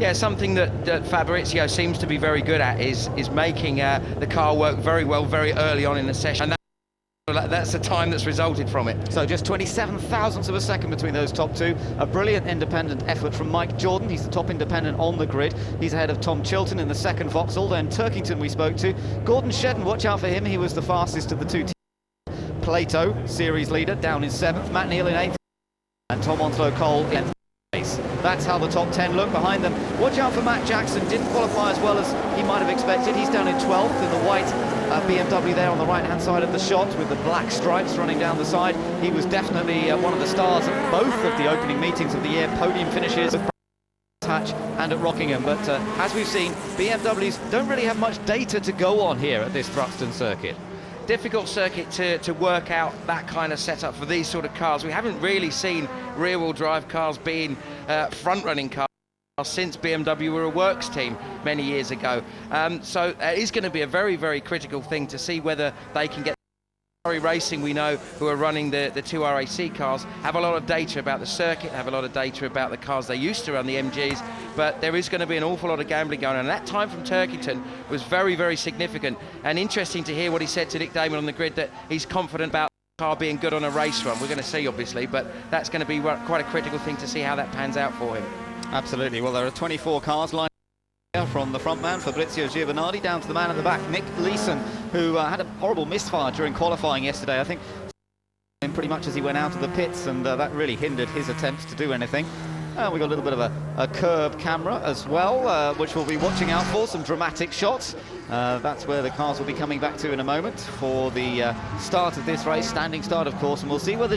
Yeah, something that Fabrizio seems to be very good at is making the car work very well very early on in the session. And that's the time that's resulted from it. So just 27 thousandths of a second between those top two. A brilliant independent effort from Mike Jordan. He's the top independent on the grid. He's ahead of Tom Chilton in the second Vauxhall. Then Turkington we spoke to. Gordon Shedden, watch out for him. He was the fastest of the two teams. Plato, series leader, down in 7th. Matt Neal in 8th. And Tom Onslow Cole in 10th place. That's how the top 10 look behind them. Watch out for Matt Jackson. Didn't qualify as well as he might have expected. He's down in 12th in the white BMW there on the right hand side of the shot with the black stripes running down the side. He was definitely one of the stars at both of the opening meetings of the year, podium finishes at Hatch and at Rockingham. But as we've seen, BMWs don't really have much data to go on here at this Thruxton circuit. Difficult circuit to work out that kind of setup for these sort of cars. We haven't really seen rear-wheel drive cars being front-running cars since BMW were a works team many years ago. So it is going to be a very, very critical thing to see whether they can get Racing. We know, who are running the two RAC cars, have a lot of data about the circuit, have a lot of data about the cars they used to run, the MGs, but there is going to be an awful lot of gambling going on. And that time from Turkington was very, very significant, and interesting to hear what he said to Nick Damon on the grid, that he's confident about the car being good on a race run. We're going to see, obviously, but that's going to be quite a critical thing to see how that pans out for him. Absolutely. Well, there are 24 cars lined from the front man, Fabrizio Giovanardi, down to the man at the back, Nick Leeson, who had a horrible misfire during qualifying yesterday. I think pretty much as he went out of the pits, and that really hindered his attempts to do anything. We got a little bit of a curb camera as well, which we'll be watching out for, some dramatic shots. That's where the cars will be coming back to in a moment for the start of this race, standing start of course, and we'll see whether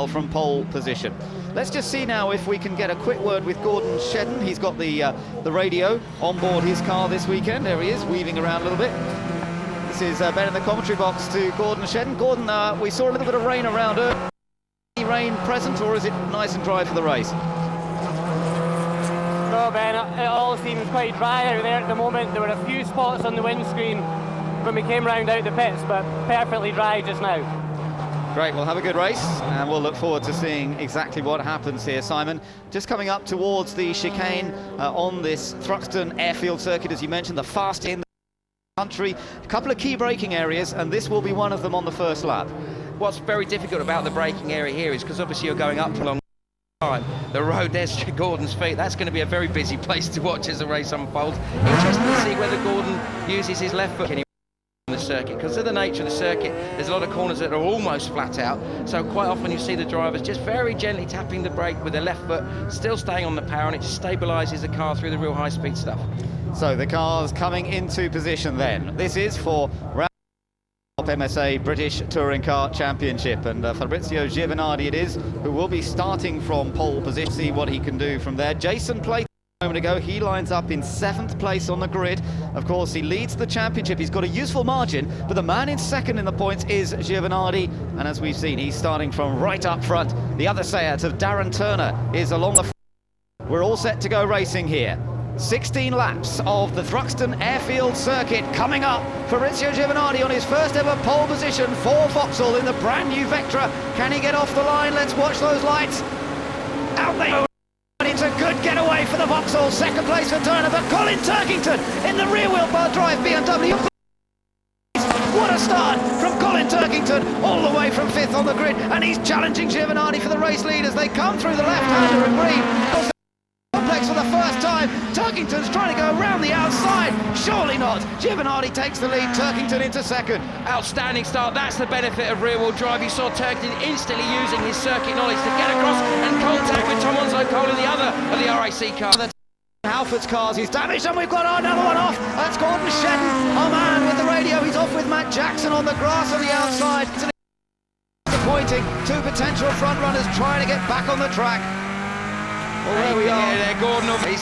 from pole position. Let's just see now if we can get a quick word with Gordon Shedden. He's got the radio on board his car this weekend. There he is, weaving around a little bit. This is Ben in the commentary box to Gordon Shedden. Gordon, we saw a little bit of rain around earlier. Any rain present, or is it nice and dry for the race? No, Ben, it all seems quite dry out there at the moment. There were a few spots on the windscreen when we came round out the pits, but perfectly dry just now. Great, we'll have a good race, and we'll look forward to seeing exactly what happens here. Simon, just coming up towards the chicane on this Thruxton airfield circuit, as you mentioned, the fastest in the country. A couple of key braking areas, and this will be one of them on the first lap. What's very difficult about the braking area here is because obviously you're going up along the road. There's Gordon's feet. That's going to be a very busy place to watch as the race unfolds. Interesting to see whether Gordon uses his left foot on the circuit, because of the nature of the circuit, there's a lot of corners that are almost flat out, so quite often you see the drivers just very gently tapping the brake with their left foot, still staying on the power, and it just stabilizes the car through the real high speed stuff. So the car's coming into position then. This is for round MSA British Touring Car Championship, and Fabrizio Giovanardi it is who will be starting from pole position. See what he can do from there. Jason Plato a moment ago, he lines up in 7th place on the grid. Of course, he leads the championship. He's got a useful margin, but the man in second in the points is Giovanardi, and as we've seen, he's starting from right up front. The other Seat of Darren Turner is along the front. We're all set to go racing here. 16 laps of the Thruxton airfield circuit coming up. Fabrizio Giovanardi on his first ever pole position for Vauxhall in the brand new Vectra. Can he get off the line? Let's watch those lights. Out they go. It's a good getaway for the Vauxhall. Second place for Turner, but Colin Turkington in the rear-wheel drive BMW. What a start from Colin Turkington, all the way from 5th on the grid, and he's challenging Giovanardi for the race lead as they come through the left-hander in green. Complex for the first time. Turkington's trying to go around the outside. Surely not. Giovanardi takes the lead. Turkington into second. Outstanding start. That's the benefit of rear-wheel drive. You saw Turkington instantly using his circuit knowledge to get across and contact with Tom Onslow Cole in the other of the RAC car. Halford's cars is damaged, and we've got another one off. That's Gordon Shedden. Oh man, with the radio, he's off with Matt Jackson on the grass on the outside. Disappointing. Two potential front runners trying to get back on the track. Well, there we are. There, Gordon.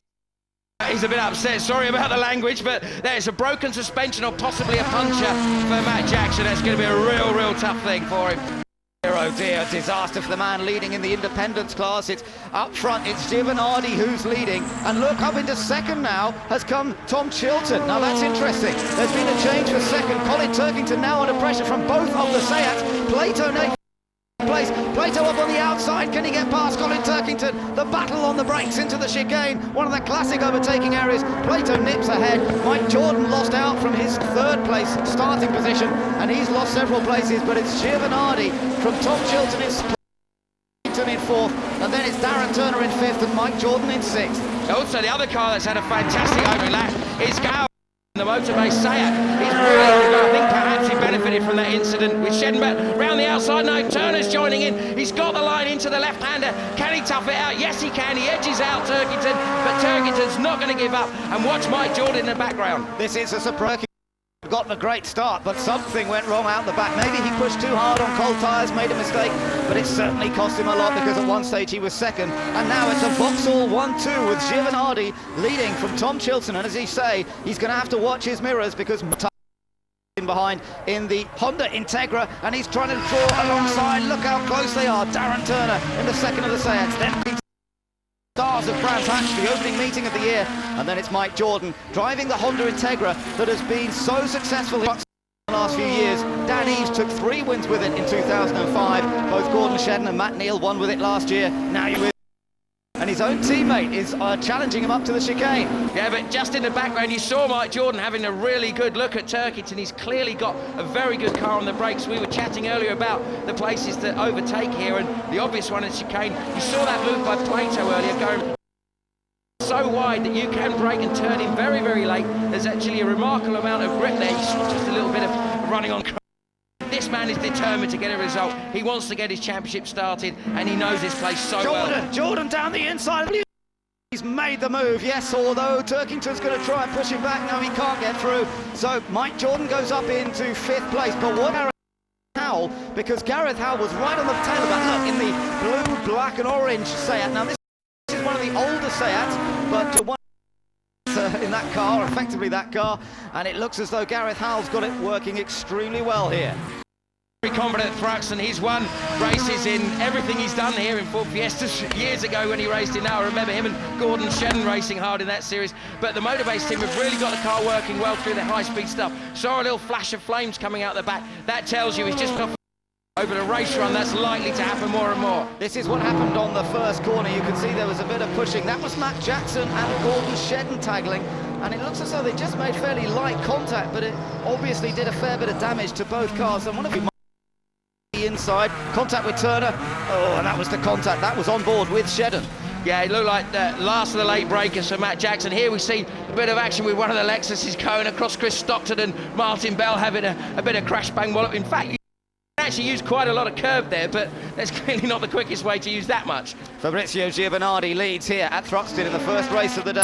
He's a bit upset. Sorry about the language, but there's a broken suspension or possibly a puncture for Matt Jackson. That's going to be a real tough thing for him. Oh dear, disaster for the man leading in the independence class. It's up front, it's Giovanardi who's leading, and look, up into second now has come Tom Chilton. Now that's interesting. There's been a change for second. Colin Turkington now under pressure from both of the Seats. Plato place. Plato up on the outside. Can he get past Colin Turkington? The battle on the brakes into the chicane. One of the classic overtaking areas. Plato nips ahead. Mike Jordan lost out from his third place starting position, and he's lost several places, but it's Giovanardi from Tom Chilton in fourth, and then it's Darren Turner in fifth and Mike Jordan in sixth. Also, the other car that's had a fantastic opening lap is Gow, the motorbase Seat. He's really, I think perhaps he benefited from that incident with Shedenberg round the outside. No, Turner's joining in. He's got the line into the left-hander. Can he tough it out? Yes, he can. He edges out Turkington, but Turkington's not going to give up. And watch Mike Jordan in the background. This is a surprise. Gotten a great start, but something went wrong out the back. Maybe he pushed too hard on cold tyres, made a mistake, but it certainly cost him a lot, because at one stage he was second, and now it's a Vauxhall 1-2 with Giovanardi leading from Tom Chilton, and as he say, he's going to have to watch his mirrors, because in behind in the Honda Integra, and he's trying to draw alongside. Look how close they are. Darren Turner in the second of the Seats, then stars of Brands Hatch, the opening meeting of the year, and then it's Mike Jordan driving the Honda Integra that has been so successful in the last few years. Dan Eves took 3 wins with it in 2005. Both Gordon Shedden and Matt Neal won with it last year. Now you're with, and his own teammate is challenging him up to the chicane. Yeah, but just in the background you saw Mike Jordan having a really good look at Turkington. He's clearly got a very good car on the brakes. We were chatting earlier about the places to overtake here, and the obvious one is chicane. You saw that move by Plato earlier, going so wide that you can brake and turn in very, very late. There's actually a remarkable amount of grip there. You saw just a little bit of running on. This man is determined to get a result. He wants to get his championship started, and he knows this place so well. Jordan down the inside. He's made the move, yes, although Turkington's going to try and push him back. No, he can't get through. So Mike Jordan goes up into fifth place. But what Gareth Howell, because Gareth Howell was right on the tail of that. Look, in the blue, black and orange Seat. Now this is one of the older Seats, but one in that car, effectively that car, and it looks as though Gareth Howell's got it working extremely well here. Very confident at Thruxton. He's won races in everything he's done here in Ford Fiestas years ago when he raced in. Now I remember him and Gordon Shedden racing hard in that series. But the motorbase team have really got the car working well through their high-speed stuff. Saw a little flash of flames coming out the back. That tells you he's just got over the race run. That's likely to happen more and more. This is what happened on the first corner. You can see there was a bit of pushing. That was Matt Jackson and Gordon Shedden taggling, and it looks as though they just made fairly light contact, but it obviously did a fair bit of damage to both cars. And one of you inside, contact with Turner. Oh, and that was the contact. That was on board with Shedden. Yeah, it looked like the last of the late breakers for Matt Jackson. Here we see a bit of action with one of the Lexuses going across. Chris Stockton and Martin Bell having a bit of crash bang wallop. In fact, you actually used quite a lot of curve there, but that's clearly not the quickest way to use that much. Fabrizio Giovanardi leads here at Thruxton in the first race of the day.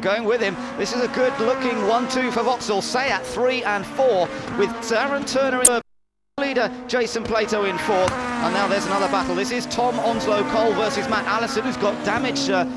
Going with him. This is a good looking 1-2 for Vauxhall. Seat 3 and 4 with Darren Turner in the leader, Jason Plato in fourth, and now there's another battle. This is Tom Onslow Cole versus Matt Allison, who's got damage to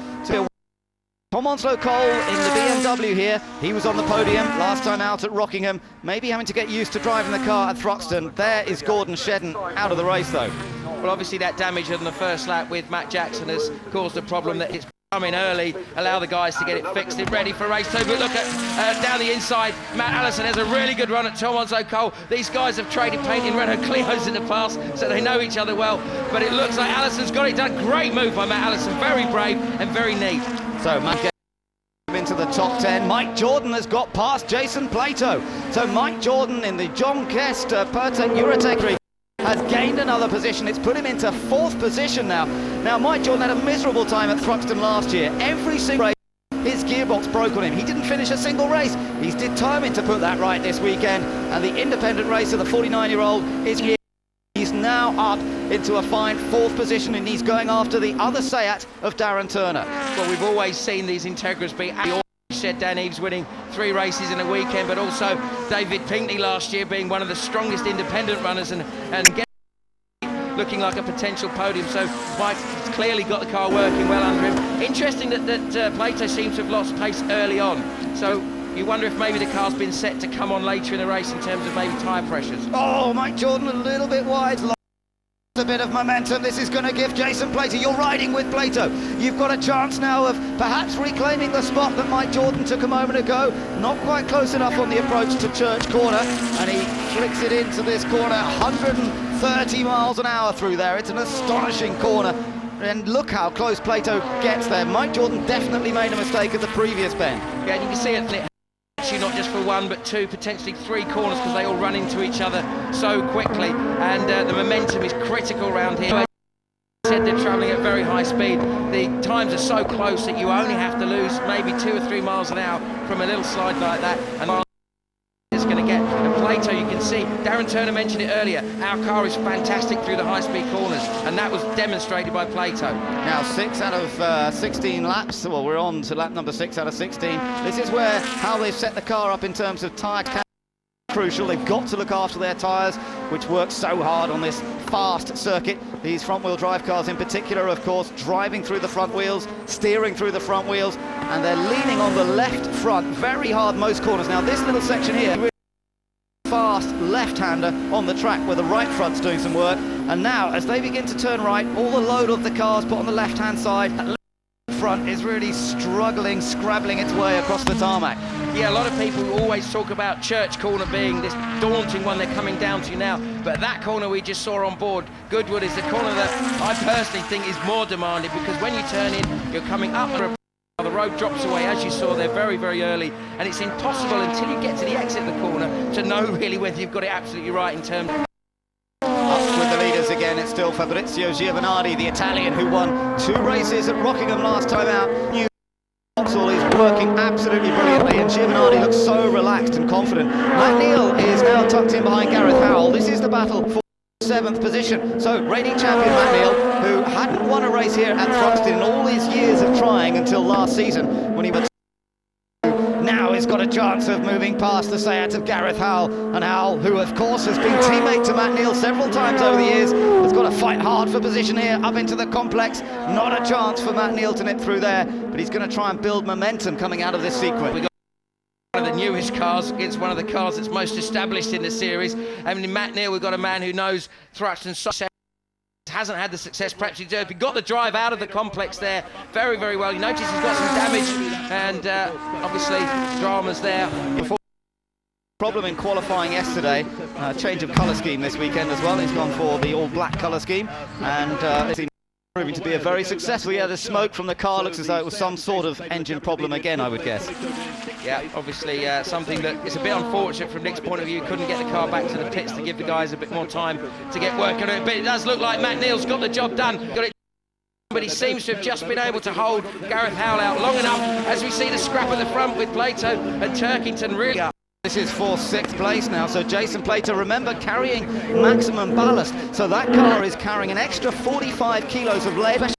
Tom Onslow Cole in the BMW here. He was on the podium last time out at Rockingham, maybe having to get used to driving the car at Thruxton. There is Gordon Shedden out of the race though. Well, obviously that damage on the first lap with Matt Jackson has caused a problem that it's come in early, allow the guys to get it fixed and ready for race 2. But look at down the inside, Matt Allison has a really good run at Tom Onslow Cole. These guys have traded paint in Renault Clios in the past, so they know each other well. But it looks like Allison's got it done. Great move by Matt Allison, very brave and very neat. So Matt gets into the top 10. Mike Jordan has got past Jason Plato. So Mike Jordan in the John Guest Pertec Eurotech has gained another position. It's put him into fourth position now. Now, Mike Jordan had a miserable time at Thruxton last year. Every single race, his gearbox broke on him. He didn't finish a single race. He's determined to put that right this weekend. And the independent racer, the 49-year-old, is here. He's now up into a fine fourth position, and he's going after the other Seat of Darren Turner. Well, we've always seen these Integras be said Dan Eves winning 3 races in a weekend, but also David Pinkney last year being one of the strongest independent runners and looking like a potential podium. So Mike's clearly got the car working well under him. Interesting that Plato seems to have lost pace early on. So you wonder if maybe the car's been set to come on later in the race in terms of maybe tyre pressures. Oh, Mike Jordan a little bit wide. A bit of momentum. This is going to give Jason Plato. You're riding with Plato. You've got a chance now of perhaps reclaiming the spot that Mike Jordan took a moment ago. Not quite close enough on the approach to Church Corner, and he flicks it into this corner, 130 miles an hour through there. It's an astonishing corner, and look how close Plato gets there. Mike Jordan definitely made a mistake at the previous bend. Yeah, and you can see it actually not just for one but two, potentially three corners, because they all run into each other so quickly, and the momentum is critical around here. Said they're travelling at very high speed. The times are so close that you only have to lose maybe 2 or 3 miles an hour from a little slide like that, and it's going to get. And Plato, you can see, Darren Turner mentioned it earlier, our car is fantastic through the high-speed corners, and that was demonstrated by Plato. Now 6 out of 16 laps, well, we're on to lap number 6 out of 16. This is where how they've set the car up in terms of tyre count. Crucial. They've got to look after their tyres, which work so hard on this fast circuit. These front-wheel drive cars in particular, of course, driving through the front wheels, steering through the front wheels, and they're leaning on the left front very hard most corners. Now this little section here, really fast left-hander on the track where the right front's doing some work, and now as they begin to turn right, all the load of the cars put on the left-hand side, that front is really struggling, scrabbling its way across the tarmac. Yeah, a lot of people always talk about Church Corner being this daunting one they're coming down to now, but that corner we just saw on board Goodwood is the corner that I personally think is more demanding, because when you turn in, you're coming up the road drops away, as you saw there, very, very early, and it's impossible until you get to the exit of the corner to know really whether you've got it absolutely right in terms of... Up with the leaders again, it's still Fabrizio Giovanardi, the Italian who won 2 races at Rockingham last time out. Vauxhall is working absolutely brilliantly, and Giovanardi looks so relaxed and confident. Matt Neal is now tucked in behind Gareth Howell. This is the battle for 7th position. So reigning champion Matt Neal, who hadn't won a race here at Thruxton in all his years of trying until last season when he was... Now he's got a chance of moving past the Seat of Gareth Howell, and Howell, who of course has been teammate to Matt Neal several times over the years, has got to fight hard for position here up into the complex. Not a chance for Matt Neal to nip through there, but he's going to try and build momentum coming out of this sequence. We got one of the newest cars against one of the cars that's most established in the series. I mean, in Matt Neal, we've got a man who knows Thruxton so hasn't had the success perhaps he deserved. He got the drive out of the complex there very, very well. You notice he's got some damage, and obviously dramas there. Problem in qualifying yesterday, change of colour scheme this weekend as well. He's gone for the all-black colour scheme, and it's proving to be a very successful. Yeah, the smoke from the car looks as though it was some sort of engine problem again, I would guess. Yeah, obviously something that is a bit unfortunate from Nick's point of view. Couldn't get the car back to the pits to give the guys a bit more time to get working on it, but it does look like Matt Neal's got the job done. Got it, but he seems to have just been able to hold Gareth Howell out long enough, as we see the scrap at the front with Plato and Turkington really up. This is for 6th place now, so Jason Plato, remember, carrying maximum ballast, so that car is carrying an extra 45 kilos of lead.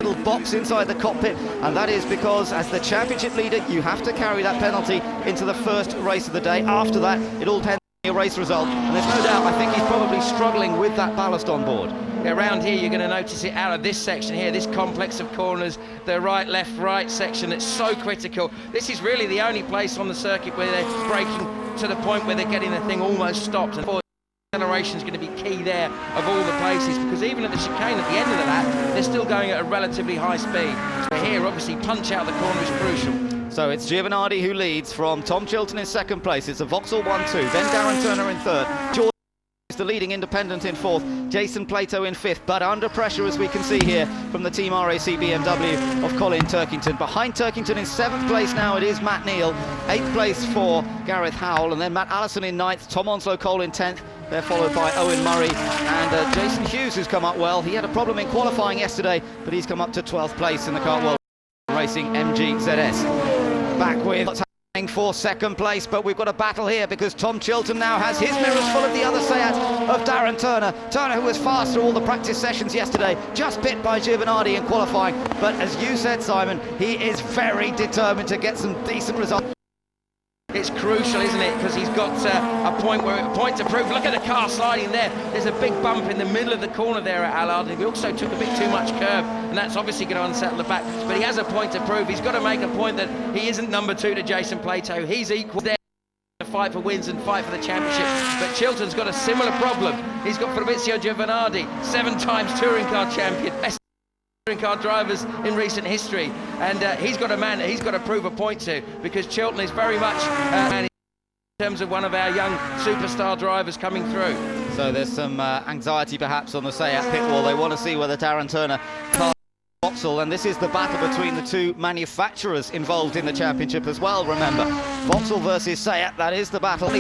Little box inside the cockpit, and that is because as the championship leader you have to carry that penalty into the first race of the day. After that it all depends on your race result, and there's no doubt I think he's probably struggling with that ballast on board. Around here you're going to notice it out of this section here, this complex of corners, the right, left, right section that's so critical. This is really the only place on the circuit where they're braking to the point where they're getting the thing almost stopped. And acceleration is going to be key there of all the places, because even at the chicane at the end of the lap they're still going at a relatively high speed. So here obviously punch out the corner is crucial. So it's Giovanardi who leads from Tom Chilton in 2nd place. It's a Vauxhall 1-2, then Darren Turner in 3rd. George is the leading independent in 4th, Jason Plato in 5th, but under pressure, as we can see here from the Team RAC BMW of Colin Turkington. Behind Turkington in 7th place now it is Matt Neal, 8th place for Gareth Howell, and then Matt Allison in 9th, Tom Onslow Cole in 10th. They're followed by Owen Murray and Jason Hughes, who's come up well. He had a problem in qualifying yesterday, but he's come up to 12th place in the Cartwell Racing MG ZS. Back with what's happening for 2nd place, but we've got a battle here because Tom Chilton now has his mirrors full of the other Seat of Darren Turner. Turner, who was fast through all the practice sessions yesterday, just bit by Giovanardi in qualifying, but as you said, Simon, he is very determined to get some decent results. It's crucial, isn't it? Because he's got a point to prove. Look at the car sliding there. There's a big bump in the middle of the corner there at Allard. He also took a bit too much curve, and that's obviously going to unsettle the back. But he has a point to prove. He's got to make a point that he isn't number 2 to Jason Plato. He's equal there to fight for wins and fight for the championship. But Chilton's got a similar problem. He's got Fabrizio Giovanardi, 7 times touring car champion. touring car drivers in recent history, and he's got a man that he's got to prove a point to, because Chilton is very much in terms of one of our young superstar drivers coming through. So there's some anxiety perhaps on the Seat pit wall. They want to see whether Darren Turner passes Vauxhall, and this is the battle between the two manufacturers involved in the championship as well, remember. Vauxhall versus Seat, that is the battle.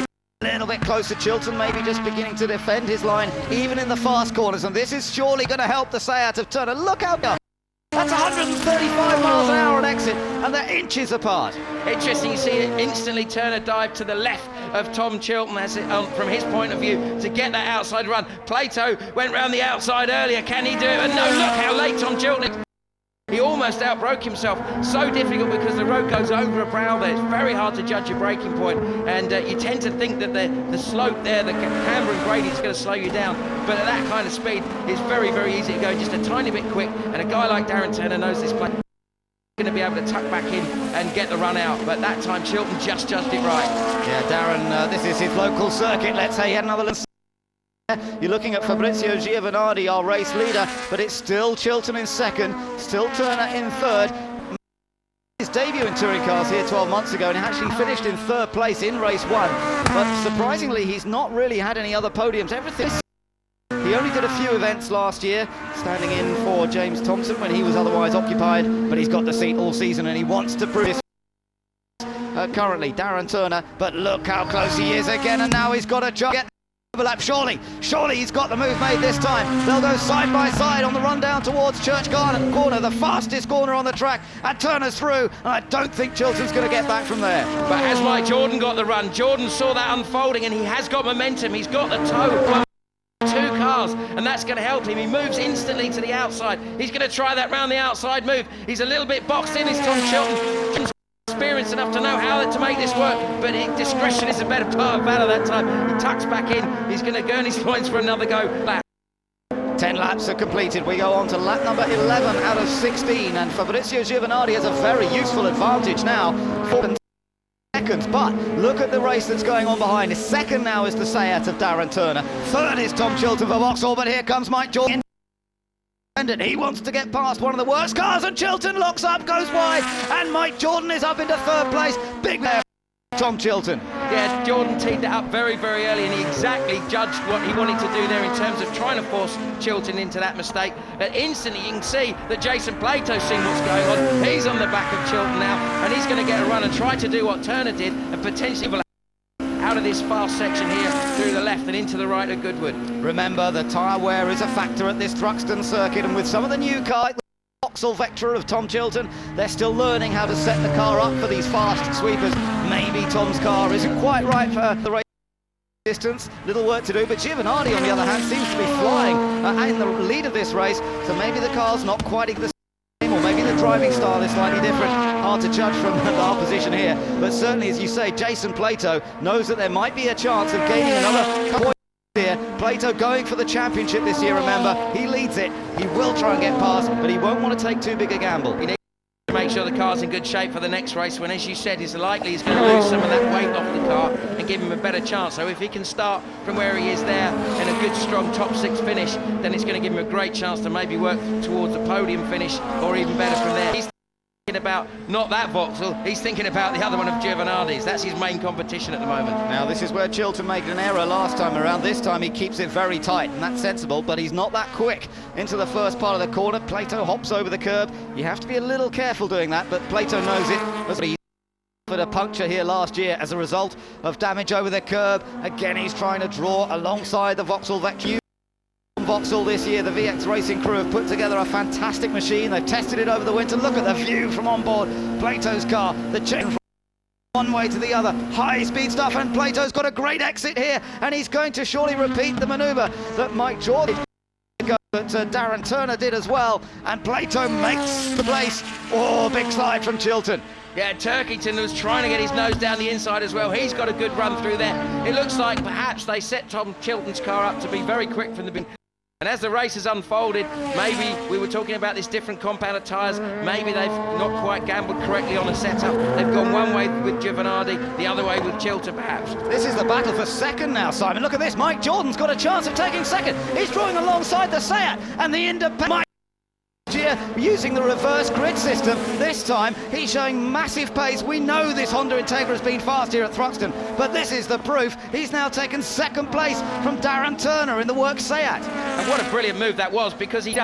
A little bit closer, Chilton maybe just beginning to defend his line, even in the fast corners, and this is surely going to help the Seat of Turner. Look how good. That's 135 miles an hour on exit, and they're inches apart. Interesting, you see it instantly. Turner dive to the left of Tom Chilton as it, from his point of view, to get that outside run. Plato went round the outside earlier. Can he do it? And no, look how late Tom Chilton is. He almost outbroke himself. So difficult because the road goes over a brow there. It's very hard to judge your braking point, and you tend to think that the slope there, the camber and gradient, is going to slow you down. But at that kind of speed, it's very, very easy to go just a tiny bit quick. And a guy like Darren Turner knows this place. Going to be able to tuck back in and get the run out, but that time Chilton just judged it right. Yeah, Darren, this is his local circuit. Let's say he had another little. You're looking at Fabrizio Giovanardi, our race leader, but it's still Chilton in second, still Turner in third. His debut in touring cars here 12 months ago, and he actually finished in third place in race one. But surprisingly, he's not really had any other podiums. Everything. He only did a few events last year, standing in for James Thompson when he was otherwise occupied, but he's got the seat all season and he wants to prove this. Currently, Darren Turner, but look how close he is again, and now he's got a job. Overlap, surely he's got the move made this time. They'll go side by side on the run down towards Church Corner, the fastest corner on the track, and Turner's through, and I don't think Chilton's going to get back from there. But has Mike Jordan got the run? Jordan saw that unfolding, and he has got momentum. He's got the toe. Two cars, and that's going to help him. He moves instantly to the outside. He's going to try that round the outside move. He's a little bit boxed in, is Tom Chilton. Experienced enough to know how to make this work, but discretion is a better part of valor that time. He tucks back in. He's going to go his points for another go. 10 laps are completed. We go on to lap number 11 out of 16, and Fabrizio Giovanardi has a very useful advantage now. 4 seconds, but look at the race that's going on behind. His second now is the Seat of Darren Turner. Third is Tom Chilton for Vauxhall, but here comes Mike Jordan. He wants to get past one of the worst cars, and Chilton locks up, goes wide, and Mike Jordan is up into third place. Big there, Tom Chilton. Yeah, Jordan teed that up very, very early, and he exactly judged what he wanted to do there in terms of trying to force Chilton into that mistake. But instantly you can see that Jason Plato's seen what's going on. He's on the back of Chilton now, and he's going to get a run and try to do what Turner did, and potentially out of this fast section here through the left and into the right of Goodwood. Remember, the tyre wear is a factor at this Thruxton circuit, and with some of the new cars, like the Vauxhall Vectra of Tom Chilton, they're still learning how to set the car up for these fast sweepers. Maybe Tom's car isn't quite right for the race distance. Little work to do, but Giovanardi, on the other hand, seems to be flying in the lead of this race, so maybe the car's not quite the same, or maybe the driving style is slightly different. Hard to judge from our position here, but certainly, as you say, Jason Plato knows that there might be a chance of gaining another point here. Plato going for the championship this year, remember. He leads it. He will try and get past, but he won't want to take too big a gamble. He needs to make sure the car's in good shape for the next race, when, as you said, it's likely he's going to lose some of that weight off the car and give him a better chance. So if he can start from where he is there in a good, strong top 6 finish, then it's going to give him a great chance to maybe work towards a podium finish, or even better from there. He's thinking about not that Vauxhall, he's thinking about the other one of Giovanardi's. That's his main competition at the moment. Now this is where Chilton made an error last time around. This time he keeps it very tight, and that's sensible, but he's not that quick into the first part of the corner. Plato hops over the curb. You have to be a little careful doing that, but Plato knows it. He suffered a puncture here last year as a result of damage over the curb. Again, he's trying to draw alongside the Vauxhall Vectra. Vauxhall this year, the VX Racing crew have put together a fantastic machine. They've tested it over the winter. Look at the view from on board Plato's car. The change from one way to the other, high speed stuff, and Plato's got a great exit here, and he's going to surely repeat the manoeuvre that Mike Jordan did, but Darren Turner did as well, and Plato makes the place. Oh, big slide from Chilton. Yeah, Turkington was trying to get his nose down the inside as well. He's got a good run through there. It looks like perhaps they set Tom Chilton's car up to be very quick from the beginning. And as the race has unfolded, maybe we were talking about this different compound of tyres, maybe they've not quite gambled correctly on a setup. They've gone one way with Giovanardi, the other way with Chilton perhaps. This is the battle for second now, Simon. Look at this. Mike Jordan's got a chance of taking second. He's drawing alongside the Seat, and the independent here using the reverse grid system. This time he's showing massive pace. We know this Honda Integra has been fast here at Thruxton, but this is the proof. He's now taken second place from Darren Turner in the work Seat. And what a brilliant move that was, because he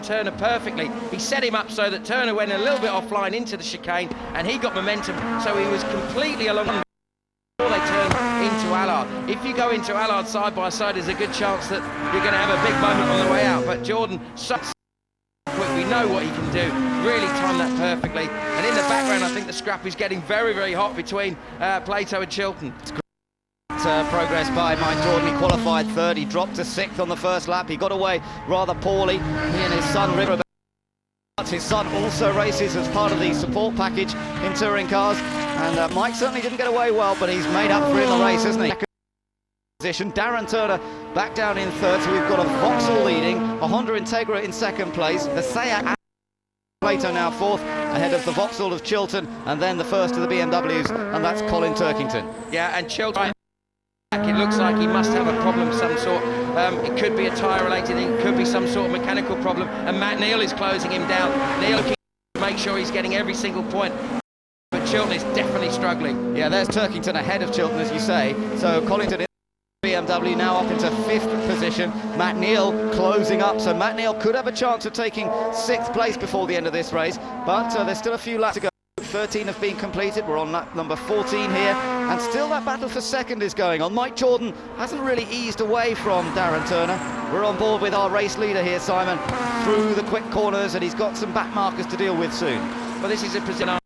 Turner perfectly. He set him up so that Turner went a little bit offline into the chicane and he got momentum, so he was completely along before they turned into Allard. If you go into Allard side by side, there's a good chance that you're going to have a big moment on the way out, but Jordan so quick, we know what he can do, really timed that perfectly. And in the background I think the scrap is getting very, very hot between Plato and Chilton. Progress by Mike Jordan. He qualified third, he dropped to 6th on the first lap. He got away rather poorly. He and his son River. His son also races as part of the support package in touring cars, and Mike certainly didn't get away well, but he's made up for it in the race, hasn't he? Position. Darren Turner back down in third, so we've got a Vauxhall leading, a Honda Integra in second place, the Seat Plato now fourth, ahead of the Vauxhall of Chilton, and then the first of the BMWs, and that's Colin Turkington. Yeah, and Chilton, it looks like he must have a problem of some sort. It could be a tyre related thing, it could be some sort of mechanical problem, and Matt Neal is closing him down. Neal looking to make sure he's getting every single point, but Chilton is definitely struggling. Yeah, there's Turkington ahead of Chilton, as you say, so Collington in BMW now up into 5th position. Matt Neal closing up, so Matt Neal could have a chance of taking 6th place before the end of this race, but there's still a few laps to go. 13 have been completed, we're on lap number 14 here, and still that battle for second is going on. Mike Jordan hasn't really eased away from Darren Turner. We're on board with our race leader here, Simon, through the quick corners, and he's got some back markers to deal with soon. Well, this is a position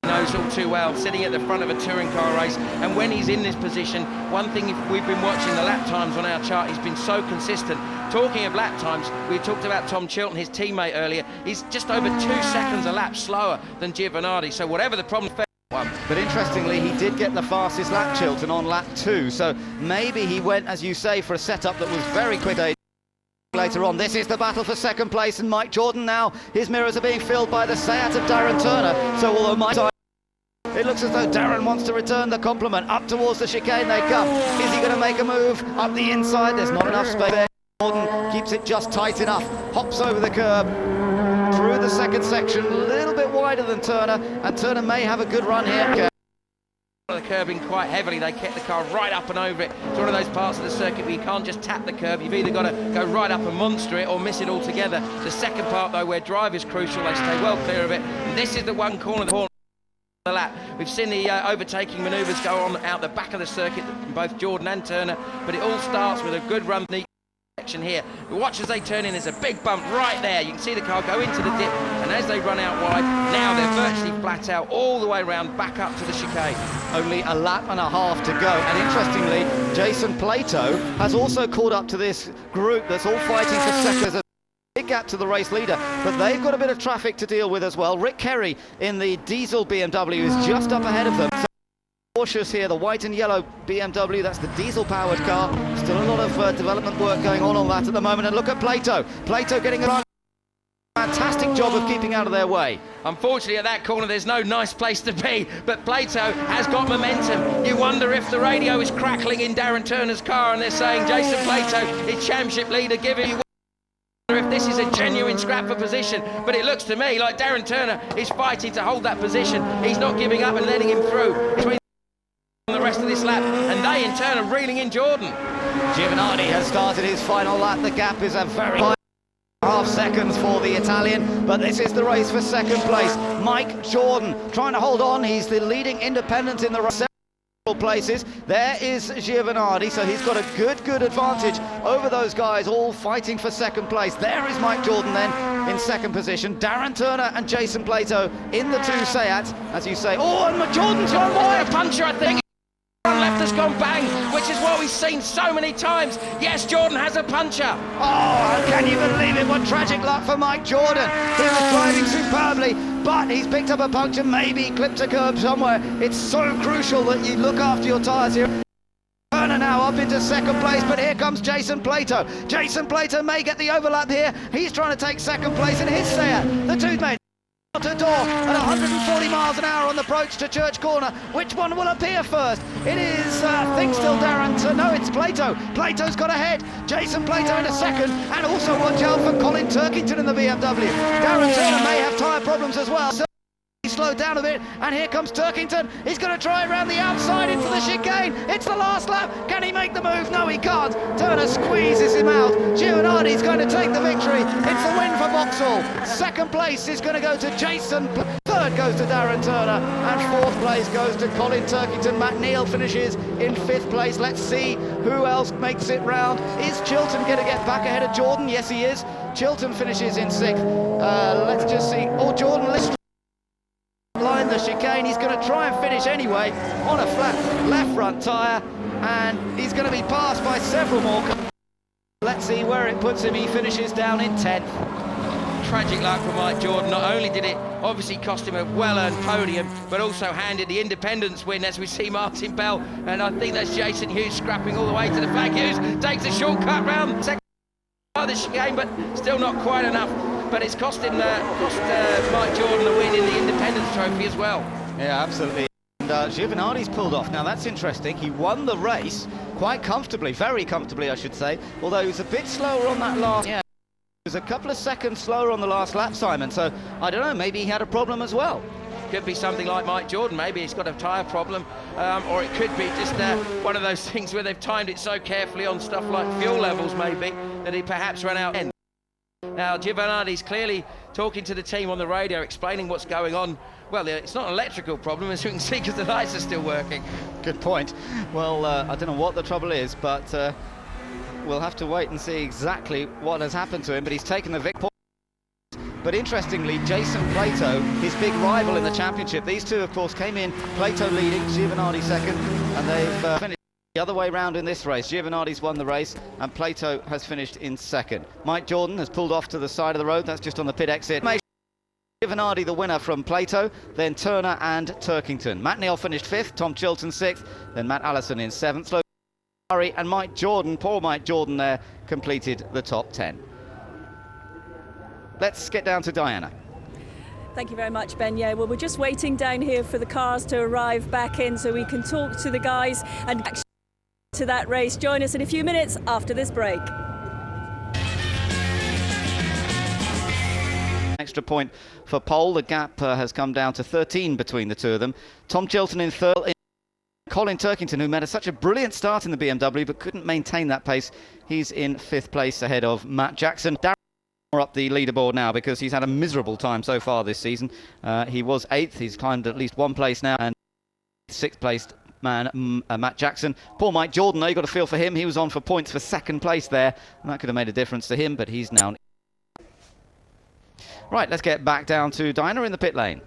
he knows all too well, sitting at the front of a touring car race, and when he's in this position, one thing, if we've been watching the lap times on our chart, he's been so consistent. Talking of lap times, we talked about Tom Chilton, his teammate earlier. He's just over 2 seconds a lap slower than Giovanardi, so whatever the problem, one. But interestingly, he did get the fastest lap, Chilton, on lap 2, so maybe he went, as you say, for a setup that was very quick. Later on, this is the battle for second place, and Mike Jordan now, his mirrors are being filled by the Seat of Darren Turner, so although Mike, it looks as though Darren wants to return the compliment. Up towards the chicane they come. Is he going to make a move up the inside? There's not enough space there. Jordan keeps it just tight enough, hops over the curb through the second section, a little bit wider than Turner, and Turner may have a good run here. The curbing quite heavily, they kept the car right up and over it. It's one of those parts of the circuit where you can't just tap the curb, you've either got to go right up and monster it or miss it altogether. The second part though, where drive is crucial, they stay well clear of it, and this is the one corner of the lap. We've seen the overtaking manoeuvres go on out the back of the circuit from both Jordan and Turner, but it all starts with a good run section here. Watch as they turn in, there's a big bump right there. You can see the car go into the dip, and as they run out wide, now they're virtually flat out all the way around back up to the chicane. Only a lap and a half to go, and interestingly, Jason Plato has also caught up to this group that's all fighting for second. Big gap to the race leader, but they've got a bit of traffic to deal with as well. Rick Kerry in the diesel BMW is just up ahead of them. So cautious here, the white and yellow BMW, that's the diesel powered car. Still a lot of development work going on that at the moment, and look at Plato getting a fantastic job of keeping out of their way. Unfortunately at that corner there's no nice place to be, but Plato has got momentum. You wonder if the radio is crackling in Darren Turner's car and they're saying Jason Plato is championship leader, giving you if this is a genuine scrap for position, but it looks to me like Darren Turner is fighting to hold that position. He's not giving up and letting him through between the rest of this lap, and they in turn are reeling in Jordan. Giovanardi has started his final lap. The gap is a very half seconds for the Italian, but this is the race for second place. Mike Jordan trying to hold on. He's the leading independent in the race. Places. There is Giovanardi, so he's got a good advantage over those guys all fighting for second place. There is Mike Jordan then in second position. Darren Turner and Jason Plato in the two Seats, as you say. Oh, and Jordan's gone wide. A puncher, I think. Left has gone bang, which is what we've seen so many times. Yes, Jordan has a puncher. Oh, can you believe it? What tragic luck for Mike Jordan. He was driving superbly, but he's picked up a puncture, maybe clipped a curb somewhere. It's so crucial that you look after your tyres here. Turner now up into second place, but here comes Jason Plato. Jason Plato may get the overlap here. He's trying to take second place in his Seat. The two men To door at 140 miles an hour on the approach to Church Corner. Which one will appear first? It is, think still Darren. No, it's Plato. Plato's got ahead. Jason Plato in a second. And also watch out for Colin Turkington in the BMW. Darren Turner may have tyre problems as well. So he slowed down a bit, and here comes Turkington. He's going to try around the outside into the chicane. It's the last lap. Can he make the move? No, he can't. Turner squeezes him out. Giovanardi's going to take the victory. It's a win for Vauxhall. Second place is going to go to Jason. Third goes to Darren Turner, and fourth place goes to Colin Turkington. Matt Neal finishes in fifth place. Let's see who else makes it round. Is Chilton going to get back ahead of Jordan? Yes, he is. Chilton finishes in sixth. Let's just see. Oh, Jordan List line the chicane. He's going to try and finish anyway on a flat left front tyre, and he's going to be passed by several more. Let's see where it puts him. He finishes down in 10th. Tragic luck for Mike Jordan. Not only did it obviously cost him a well-earned podium, but also handed the Independence win, as we see Martin Bell, and I think that's Jason Hughes scrapping all the way to the flag. Hughes takes a shortcut round second of the chicane, but still not quite enough. But it's cost him Mike Jordan the win in the Independence Trophy as well. Yeah, absolutely. And Giovanardi's pulled off. Now that's interesting. He won the race quite comfortably, very comfortably, I should say. Although he was a bit slower on that last. Yeah, he was a couple of seconds slower on the last lap, Simon. So I don't know. Maybe he had a problem as well. Could be something like Mike Jordan. Maybe he's got a tyre problem, or it could be just one of those things where they've timed it so carefully on stuff like fuel levels, maybe, that he perhaps ran out. Now, Giovanardi's clearly talking to the team on the radio, explaining what's going on. Well, it's not an electrical problem, as you can see, because the lights are still working. Good point. Well, I don't know what the trouble is, but we'll have to wait and see exactly what has happened to him. But he's taken the victory. But interestingly, Jason Plato, his big rival in the championship, these two, of course, came in, Plato leading, Giovanardi second, and they've finished the other way round in this race. Giovanardi's won the race and Plato has finished in second. Mike Jordan has pulled off to the side of the road. That's just on the pit exit. Giovanardi the winner from Plato, then Turner and Turkington. Matt Neal finished fifth, Tom Chilton sixth, then Matt Allison in seventh. Murray and Mike Jordan, poor Mike Jordan there, completed the top 10. Let's get down to Diana. Thank you very much, Ben. Yeah, well, we're just waiting down here for the cars to arrive back in so we can talk to the guys and to that race. Join us in a few minutes after this break. Extra point for pole. The gap has come down to 13 between the two of them. Tom Chilton in third. Colin Turkington, who made such a brilliant start in the BMW but couldn't maintain that pace, he's in fifth place ahead of Matt Jackson. Up the leaderboard now because he's had a miserable time so far this season. He was eighth. He's climbed at least one place now, and sixth placed man Matt Jackson. Poor Mike Jordan, though, you got to feel for him. He was on for points for second place there, and that could have made a difference to him, but he's now. Right, let's get back down to Diana in the pit lane.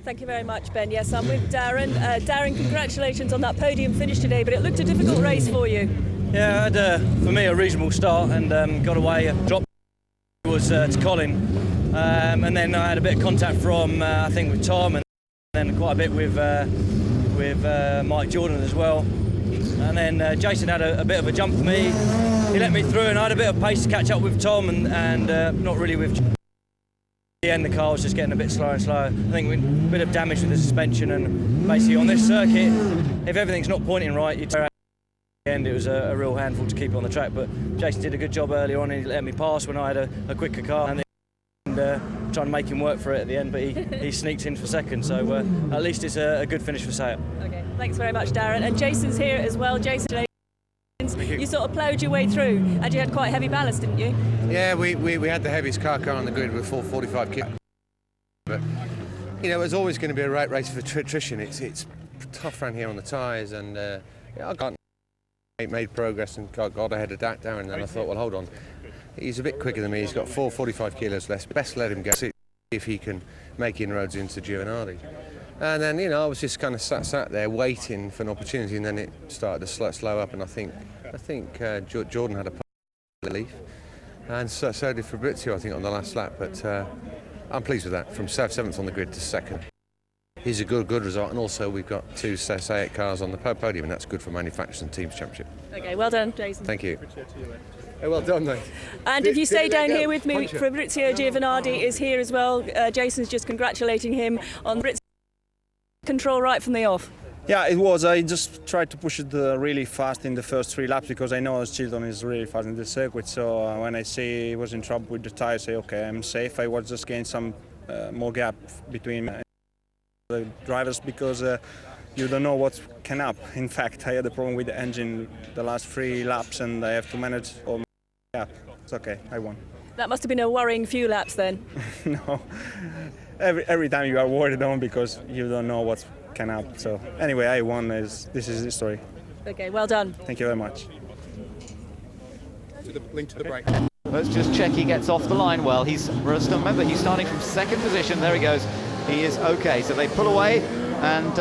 Thank you very much, Ben. Yes, I'm with Darren. Darren, congratulations on that podium finish today, but it looked a difficult race for you. Yeah, I had, for me, a reasonable start and got away, dropped was to Colin, and then I had a bit of contact from I think with Tom, and then quite a bit with Mike Jordan as well, and then Jason had a bit of a jump for me. He let me through, and I had a bit of pace to catch up with Tom, and not really with. At the end, the car was just getting a bit slower and slower. I think a bit of damage with the suspension, and basically on this circuit, if everything's not pointing right, you end it was a real handful to keep on the track, but Jason did a good job early on and he let me pass when I had a quicker car, and trying to make him work for it at the end, but he sneaked in for second, so at least it's a good finish for Sale. Okay, thanks very much, Darren. And Jason's here as well. Jason, you sort of ploughed your way through and you had quite heavy ballast, didn't you? Yeah, we had the heaviest car on the grid with 445 kilos, but you know, it was always going to be a race for attrition. It's tough around here on the tyres, and I got made progress and got ahead of Darren, and then I thought, well, hold on, he's a bit quicker than me, he's got 445 kilos less, best let him go, see if he can make inroads into Giovanardi. And then, you know, I was just kind of sat there waiting for an opportunity, and then it started to slow up, and I think Jordan had a relief, and so did Fabrizio, I think, on the last lap, but I'm pleased with that, from 7th on the grid to second. It's a good result, and also we've got two SAEC cars on the podium, and that's good for Manufacturers and Teams Championship. Okay, well done, Jason. Thank you. Well done, mate. And if you stay down here with me, Fabrizio Giovanardi is here as well. Jason's just congratulating him on control right from the off. Yeah, it was. I just tried to push it really fast in the first 3 laps because I know Chilton is really fast in the circuit. So when I see he was in trouble with the tire, I say, okay, I'm safe. I was just getting some more gap between the drivers because you don't know what can happen. In fact, I had a problem with the engine the last 3 laps and I have to manage all my gap. It's okay, I won. That must have been a worrying few laps then. No, every time you are worried on because you don't know what can happen. So anyway, I won. This is the story. Okay, well done. Thank you very much. Link to the break. Let's just check he gets off the line well. Remember, he's starting from 2nd position. There he goes. He is okay. So they pull away and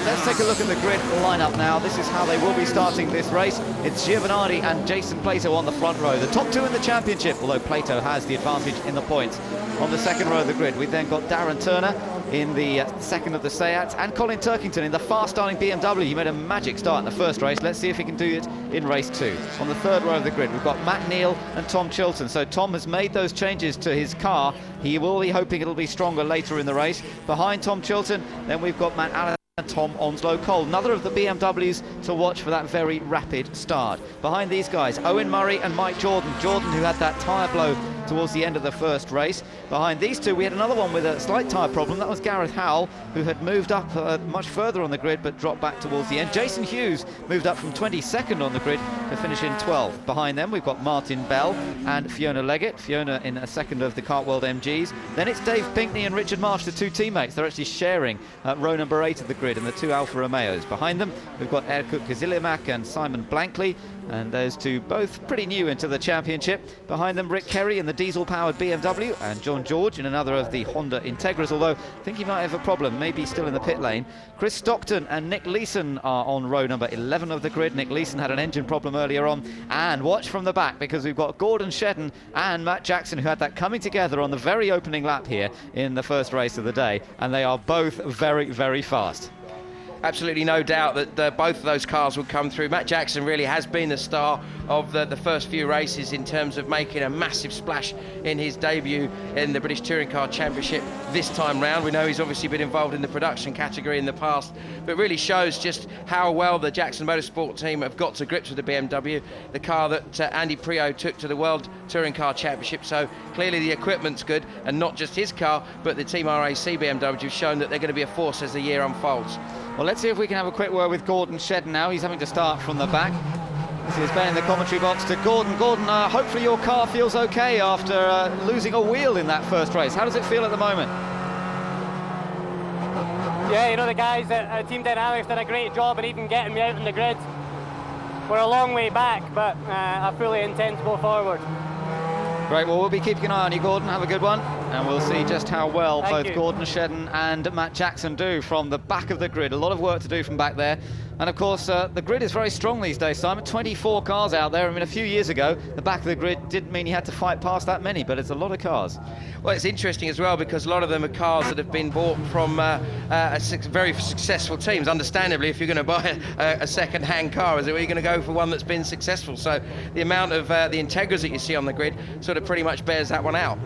let's take a look at the grid lineup now. This is how they will be starting this race. It's Giovanardi and Jason Plato on the front row. The top 2 in the championship, although Plato has the advantage in the points. On the 2nd row of the grid, we've then got Darren Turner in the 2nd of the Seat and Colin Turkington in the fast-starting BMW. He made a magic start in the first race. Let's see if he can do it in race 2. On the 3rd row of the grid, we've got Matt Neal and Tom Chilton. So Tom has made those changes to his car. He will be hoping it'll be stronger later in the race. Behind Tom Chilton, then we've got Matt Allen and Tom Onslow Cole, another of the BMWs to watch for that very rapid start. Behind these guys, Owen Murray and Mike Jordan. Jordan, who had that tyre blow towards the end of the first race. Behind these two, we had another one with a slight tyre problem. That was Gareth Howell, who had moved up much further on the grid but dropped back towards the end. Jason Hughes moved up from 22nd on the grid to finish in 12th. Behind them, we've got Martin Bell and Fiona Leggett. Fiona in a 2nd of the Cartworld MGs. Then it's Dave Pinkney and Richard Marsh, the 2 teammates. They're actually sharing row number 8 of the grid and the 2 Alfa Romeos. Behind them, we've got Erkut Kazilimak and Simon Blankley. And those two both pretty new into the championship. Behind them, Rick Kerry in the diesel-powered BMW and John George in another of the Honda Integras, although I think he might have a problem, maybe still in the pit lane. Chris Stockton and Nick Leeson are on row number 11 of the grid. Nick Leeson had an engine problem earlier on. And watch from the back because we've got Gordon Shedden and Matt Jackson, who had that coming together on the very opening lap here in the first race of the day. And they are both very, very fast. Absolutely no doubt that both of those cars will come through. Matt Jackson really has been the star of the first few races in terms of making a massive splash in his debut in the British Touring Car Championship this time round. We know he's obviously been involved in the production category in the past, but really shows just how well the Jackson Motorsport team have got to grips with the BMW, the car that Andy Priaulx took to the World Touring Car Championship. So clearly the equipment's good, and not just his car, but the Team RAC BMW have shown that they're going to be a force as the year unfolds. Well, let's see if we can have a quick word with Gordon Shedden now. He's having to start from the back. This is Ben in the commentary box to Gordon. Gordon, hopefully your car feels okay after losing a wheel in that first race. How does it feel at the moment? Yeah, you know, the guys at Team Dynamics did a great job in even getting me out on the grid. We're a long way back, but I fully intend to go forward. Great, well, we'll be keeping an eye on you, Gordon. Have a good one. And we'll see just how well both Gordon Shedden and Matt Jackson do from the back of the grid. A lot of work to do from back there. And of course, the grid is very strong these days, Simon. 24 cars out there. I mean, a few years ago, the back of the grid didn't mean you had to fight past that many, but it's a lot of cars. Well, it's interesting as well because a lot of them are cars that have been bought from very successful teams. Understandably, if you're going to buy a second-hand car, you're going to go for one that's been successful. So the amount of the Integras that you see on the grid sort of pretty much bears that one out.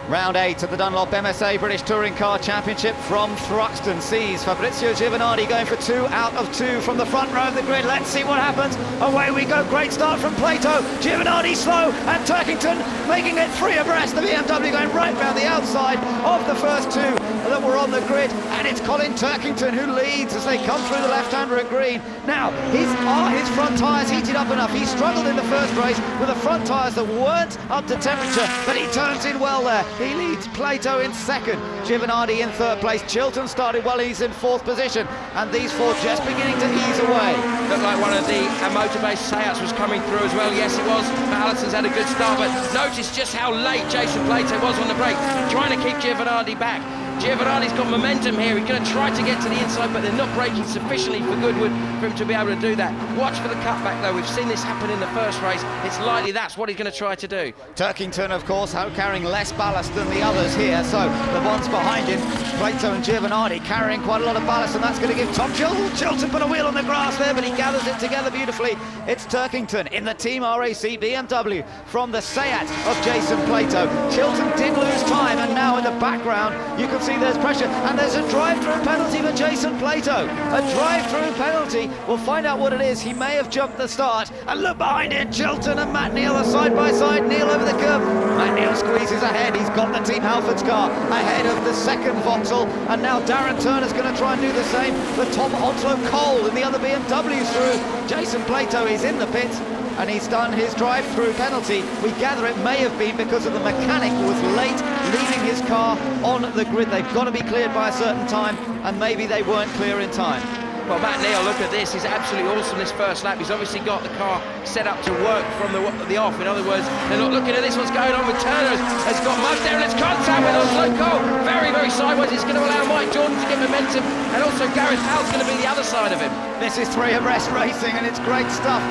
Round 8 of the Dunlop MSA British Touring Car Championship from Thruxton sees Fabrizio Giovanardi going for 2 out of 2 from the front row of the grid. Let's see what happens. Away we go. Great start from Plato. Giovanardi slow and Turkington making it 3 abreast. The BMW going right round the outside of the first 2 that were on the grid. And it's Colin Turkington who leads as they come through the left-hander at green. Now, are his front tyres heated up enough? He struggled in the first race with the front tyres that weren't up to temperature, but he turns in well there. He leads Plato in 2nd, Giovanardi in 3rd place. Chilton started well, he's in 4th position, and these 4 just beginning to ease away. Looked like one of the motor-based Seats was coming through as well. Yes, it was. Allison's had a good start, but notice just how late Jason Plato was on the brake, trying to keep Giovanardi back. Giovanardi's got momentum here. He's going to try to get to the inside, but they're not braking sufficiently for Goodwood for him to be able to do that. Watch for the cutback, though. We've seen this happen in the first race. It's likely that's what he's going to try to do. Turkington, of course, carrying less ballast than the others here, so the ones behind him Plato and Giovanardi carrying quite a lot of ballast, and that's going to give Tom Chilton put a wheel on the grass there, but he gathers it together beautifully. It's Turkington in the Team RAC BMW from the Seat of Jason Plato. Chilton did lose time, and now in the background you can see there's pressure, and there's a drive-through penalty for Jason Plato. A drive-through penalty. We'll find out what it is. He may have jumped the start, and look behind it, Chilton and Matt Neal are side by side. Neal over the curb. Matt Neal squeezes ahead. He's got the Team Halford's car ahead of the second Vauxhall, and now Darren Turner's going to try and do the same. The Tom Onslow Cole in the other BMW's through. Jason Plato is in the pits, and he's done his drive-through penalty. We gather it may have been because of the mechanic who was late leaving his car on the grid. They've got to be cleared by a certain time, and maybe they weren't clear in time. Well, Matt Neal, look at this. He's absolutely awesome this first lap. He's obviously got the car set up to work from the off. In other words, they're not looking at this. What's going on with Turner? Has got mud there, and it's contact with Onslow Cole. Very, very sideways. It's going to allow Mike Jordan to get momentum, and also Gareth Howell's going to be the other side of him. This is three abreast racing, and it's great stuff.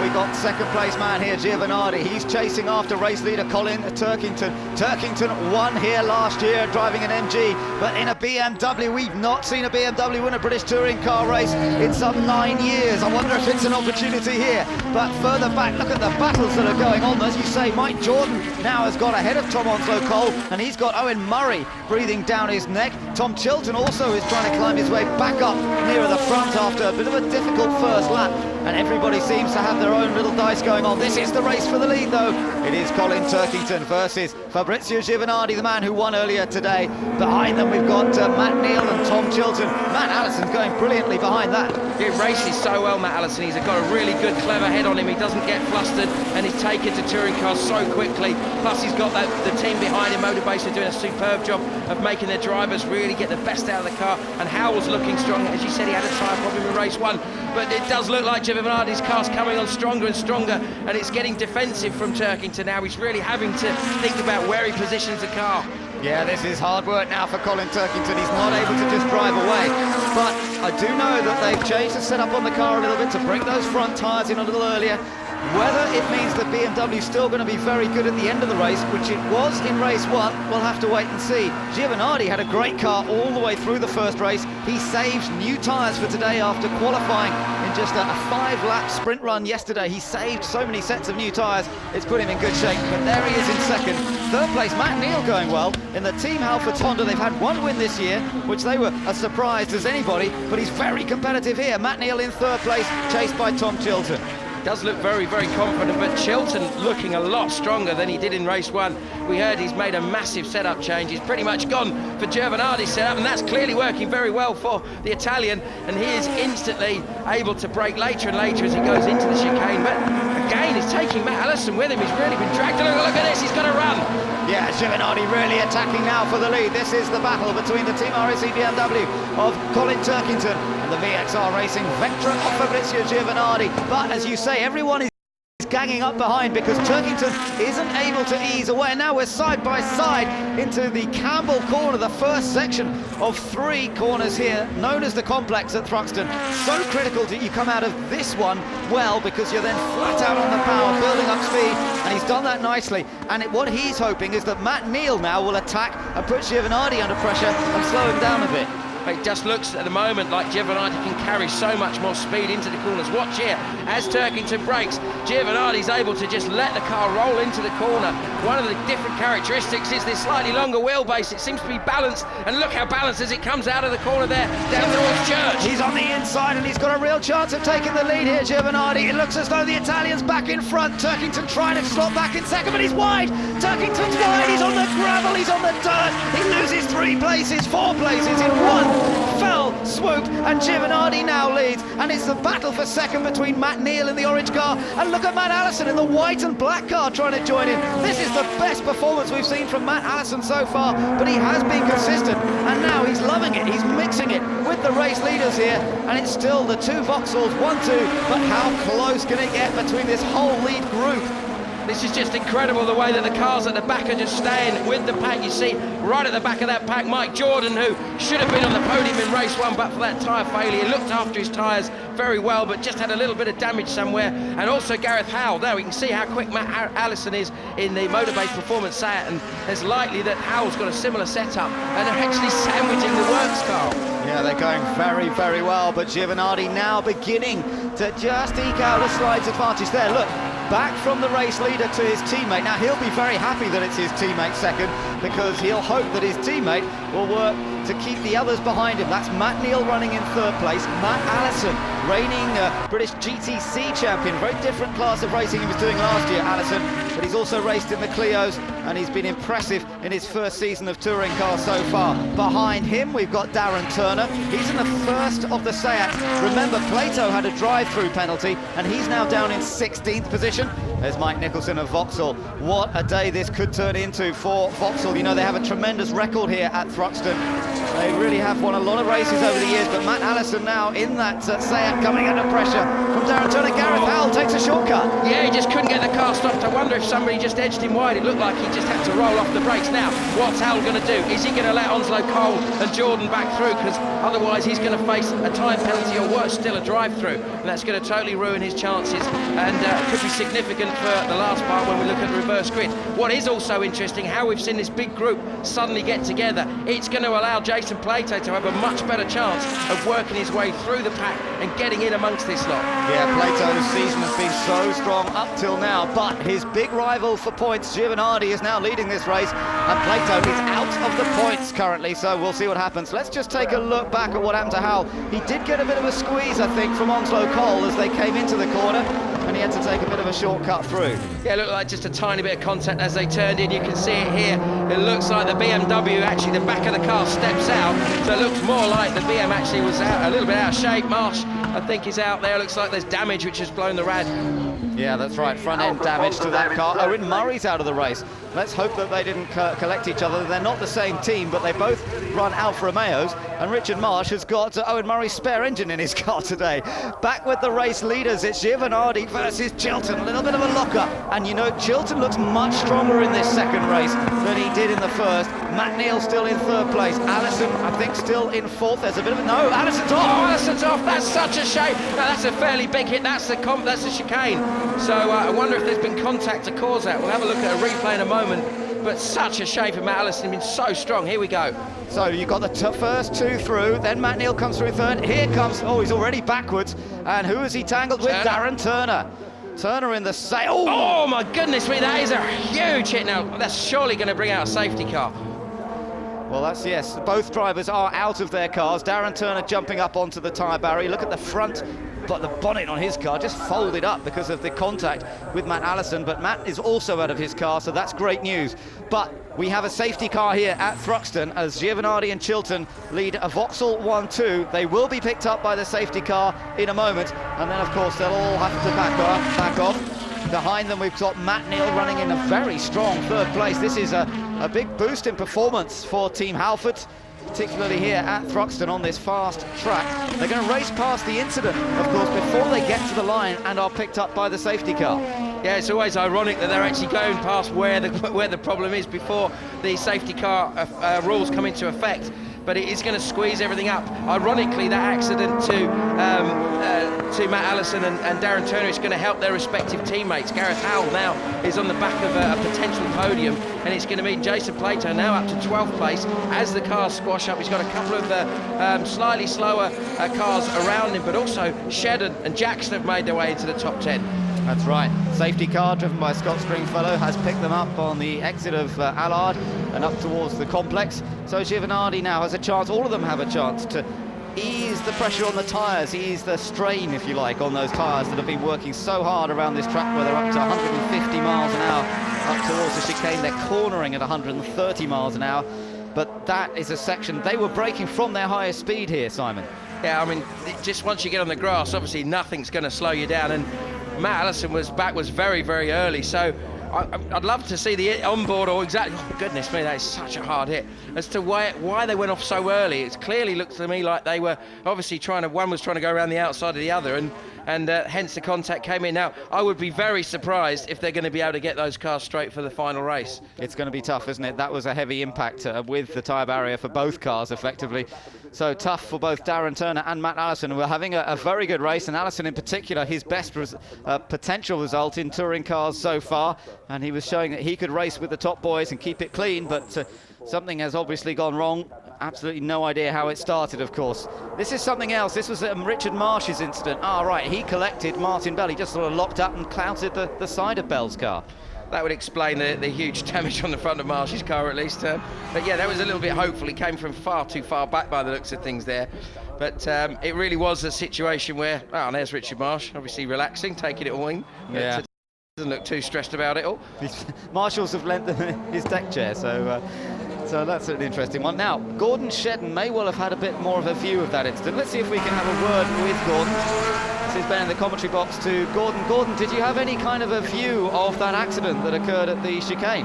We got second place man here, Giovanardi. He's chasing after race leader Colin Turkington. Turkington won here last year driving an MG, but in a BMW. We've not seen a BMW win a British touring car race in some 9 years. I wonder if it's an opportunity here. But further back, look at the battles that are going on. As you say, Mike Jordan now has got ahead of Tom Onslow Cole, and he's got Owen Murray breathing down his neck. Tom Chilton also is trying to climb his way back up nearer the front after a bit of a difficult first lap, and everybody seems to have their own little dice going on. This is the race for the lead, though. It is Colin Turkington versus Fabrizio Giovanardi, the man who won earlier today. Behind them we've got Matt Neal and Tom Chilton. Matt Allison's going brilliantly behind that. He races so well, Matt Allison. He's got a really good, clever head on him. He doesn't get flustered, and he's taken to touring cars so quickly. Plus he's got the team behind him. Motorbase are doing a superb job of making their drivers really get the best out of the car, and Howell's looking strong. As you said, he had a tyre problem in race 1, but it does look like Giovanardi's car's coming on stronger and stronger, and it's getting defensive from Turkington now. He's really having to think about where he positions the car. Yeah, this is hard work now for Colin Turkington. He's not able to just drive away. But I do know that they've changed the setup on the car a little bit to bring those front tyres in a little earlier. Whether it means that BMW's still going to be very good at the end of the race, which it was in race 1, we'll have to wait and see. Giovanardi had a great car all the way through the first race. He saved new tyres for today after qualifying in just a 5-lap sprint run yesterday. He saved so many sets of new tyres, it's put him in good shape. But there he is in second. Third place, Matt Neal going well in the Team Halford's Honda. They've had one win this year, which they were as surprised as anybody, but he's very competitive here. Matt Neal in third place, chased by Tom Chilton. Does look very, very confident, but Chilton looking a lot stronger than he did in race 1. We heard he's made a massive setup change. He's pretty much gone for Giovanardi's setup, and that's clearly working very well for the Italian, and he is instantly able to brake later and later as he goes into the chicane. But again, he's taking Matt Allison with him. He's really been dragged along. Look at this, he's got to run. Yeah, Giovanardi really attacking now for the lead. This is the battle between the Team RAC BMW of Colin Turkington and the VXR Racing Vectra of Fabrizio Giovanardi. But as you say, everyone is ganging up behind because Turkington isn't able to ease away. Now we're side by side into the Campbell corner, the first section of 3 corners here, known as the complex at Thruxton. So critical that you come out of this one well, because you're then flat out on the power, building up speed, and he's done that nicely. And what he's hoping is that Matt Neal now will attack and put Giovanardi under pressure and slow him down a bit. It just looks at the moment like Giovanardi can carry so much more speed into the corners. Watch here, as Turkington brakes, Giovanardi's able to just let the car roll into the corner. One of the different characteristics is this slightly longer wheelbase. It seems to be balanced, and look how balanced as it comes out of the corner there, down towards Church. He's on the inside, and he's got a real chance of taking the lead here, Giovanardi. It looks as though the Italian's back in front. Turkington trying to slot back in second, but he's wide. Turkington's wide, he's on the gravel, he's on the dirt. He loses 3 places, 4 places in one fell swoop, and Giovanardi now leads, and it's the battle for second between Matt Neal in the orange car, and look at Matt Allison in the white and black car trying to join in. This is the best performance we've seen from Matt Allison so far, but he has been consistent, and now he's loving it. He's mixing it with the race leaders here, and it's still the 2 Vauxhalls, 1-2, but how close can it get between this whole lead group? This is just incredible, the way that the cars at the back are just staying with the pack. You see right at the back of that pack Mike Jordan, who should have been on the podium in race 1 but for that tyre failure. He looked after his tyres very well, but just had a little bit of damage somewhere. And also Gareth Howell. There we can see how quick Matt Allison is in the Motorbase Performance Seat, and it's likely that Howell's got a similar setup, and they're actually sandwiching the works car. Yeah, they're going very, very well, but Giovanardi now beginning to just eke out a slight advantage there. Look, back from the race leader to his teammate. Now, he'll be very happy that it's his teammate second, because he'll hope that his teammate will work to keep the others behind him. That's Matt Neal running in third place. Matt Allison, reigning British GTC champion. Very different class of racing he was doing last year, Allison, but he's also raced in the Clios, and he's been impressive in his first season of touring cars so far. Behind him, we've got Darren Turner. He's in the first of the Seat. Remember, Plato had a drive-through penalty, and he's now down in 16th position. There's Mike Nicholson of Vauxhall. What a day this could turn into for Vauxhall. You know, they have a tremendous record here at Thruxton. They really have won a lot of races over the years, but Matt Allison now in that Seat, coming under pressure from Darren Turner. Gareth Howell takes a shortcut. Yeah, he just couldn't get the car stopped. I wonder if somebody just edged him wide. It looked like he just had to roll off the brakes. Now, what's Howell going to do? Is he going to let Onslow Cole and Jordan back through? Because otherwise he's going to face a time penalty, or worse still, a drive-through. And that's going to totally ruin his chances, and could be significant for the last part when we look at the reverse grid. What is also interesting, how we've seen this big group suddenly get together. It's going to allow Jason Plato to have a much better chance of working his way through the pack and getting in amongst this lot. Yeah, Plato's season has been so strong up till now, but his big rival for points, Giovanardi, is now leading this race, and Plato is out of the points currently, so we'll see what happens. Let's just take a look back at what happened to Howell. He did get a bit of a squeeze, I think, from Onslow Cole as they came into the corner, and he had to take a bit of a shortcut through. Yeah, it looked like just a tiny bit of contact as they turned in. You can see it here. It looks like the BMW, actually the back of the car steps out, so it looks more like the BM actually was out, a little bit out of shape. Marsh, I think, is out there. Looks like there's damage which has blown the rad. Yeah, that's right, front end damage to that car. Owen Murray's out of the race. Let's hope that they didn't collect each other. They're not the same team, but they both run Alfa Romeos, and Richard Marsh has got Owen Murray's spare engine in his car today. Back with the race leaders, it's Giovanardi versus Chilton. A little bit of a lock-up, and you know, Chilton looks much stronger in this second race than he did in the first. Matt Neal still in third place. Allison, I think, still in fourth. There's a bit of a... No, Allison's off! Oh, Allison's off! That's such a shame! No, that's a fairly big hit. That's the chicane. So I wonder if there's been contact to cause that. We'll have a look at a replay in a moment. But such a shame for Matt Allison. He's been so strong. Here we go. So you've got the first two through, then Matt Neal comes through in third. Here comes... Oh, he's already backwards. And who has he tangled with? Darren Turner. Turner in the sail. Oh, my goodness me, that is a huge hit. Now, that's surely going to bring out a safety car. Well, that's, yes, both drivers are out of their cars. Darren Turner jumping up onto the tyre barrier. Look at the front, but the bonnet on his car just folded up because of the contact with Matt Allison. But Matt is also out of his car, so that's great news. But we have a safety car here at Thruxton as Giovanardi and Chilton lead a Vauxhall 1-2. They will be picked up by the safety car in a moment, and then, of course, they'll all have to back off. Behind them, we've got Matt Neal running in a very strong third place. This is a big boost in performance for Team Halford, particularly here at Thruxton on this fast track. They're going to race past the incident, of course, before they get to the line and are picked up by the safety car. Yeah, it's always ironic that they're actually going past where the problem is before the safety car rules come into effect. But it is going to squeeze everything up. Ironically, that accident to Matt Allison and Darren Turner is going to help their respective teammates. Gareth Howell now is on the back of a potential podium, and it's going to mean Jason Plato now up to 12th place as the cars squash up. He's got a couple of slightly slower cars around him, but also Shedden and Jackson have made their way into the top 10. That's right. Safety car driven by Scott Stringfellow has picked them up on the exit of Allard and up towards the complex. So Giovanardi now has a chance, all of them have a chance to ease the pressure on the tyres, ease the strain, if you like, on those tyres that have been working so hard around this track where they're up to 150 miles an hour up towards the chicane. They're cornering at 130 miles an hour. But that is a section, they were braking from their highest speed here, Simon. Yeah, I mean, just once you get on the grass, obviously nothing's going to slow you down. And Matt Allison was very, very early, so I'd love to see the onboard or exactly. Oh, goodness me, that is such a hard hit. As to why they went off so early, it clearly looked to me like they were obviously one was trying to go around the outside of the other, and hence the contact came in. Now, I would be very surprised if they're going to be able to get those cars straight for the final race. It's going to be tough, isn't it? That was a heavy impact with the tyre barrier for both cars, effectively. So tough for both Darren Turner and Matt Allison. We're having a very good race, and Allison in particular, his best potential result in touring cars so far, and he was showing that he could race with the top boys and keep it clean, but something has obviously gone wrong. Absolutely no idea how it started, of course. This is something else. This was Richard Marsh's incident. Right, he collected Martin Bell. He just sort of locked up and clouted the side of Bell's car. That would explain the huge damage on the front of Marsh's car, at least. But yeah, that was a little bit hopeful. He came from far too far back by the looks of things there. But it really was a situation where, and there's Richard Marsh, obviously relaxing, taking it all in. Yeah. Doesn't look too stressed about it all. Marshall's have lent his deck chair, so that's an interesting one. Now, Gordon Shedden may well have had a bit more of a view of that incident. Let's see if we can have a word with Gordon. This is Ben in the commentary box to Gordon. Gordon, did you have any kind of a view of that accident that occurred at the chicane?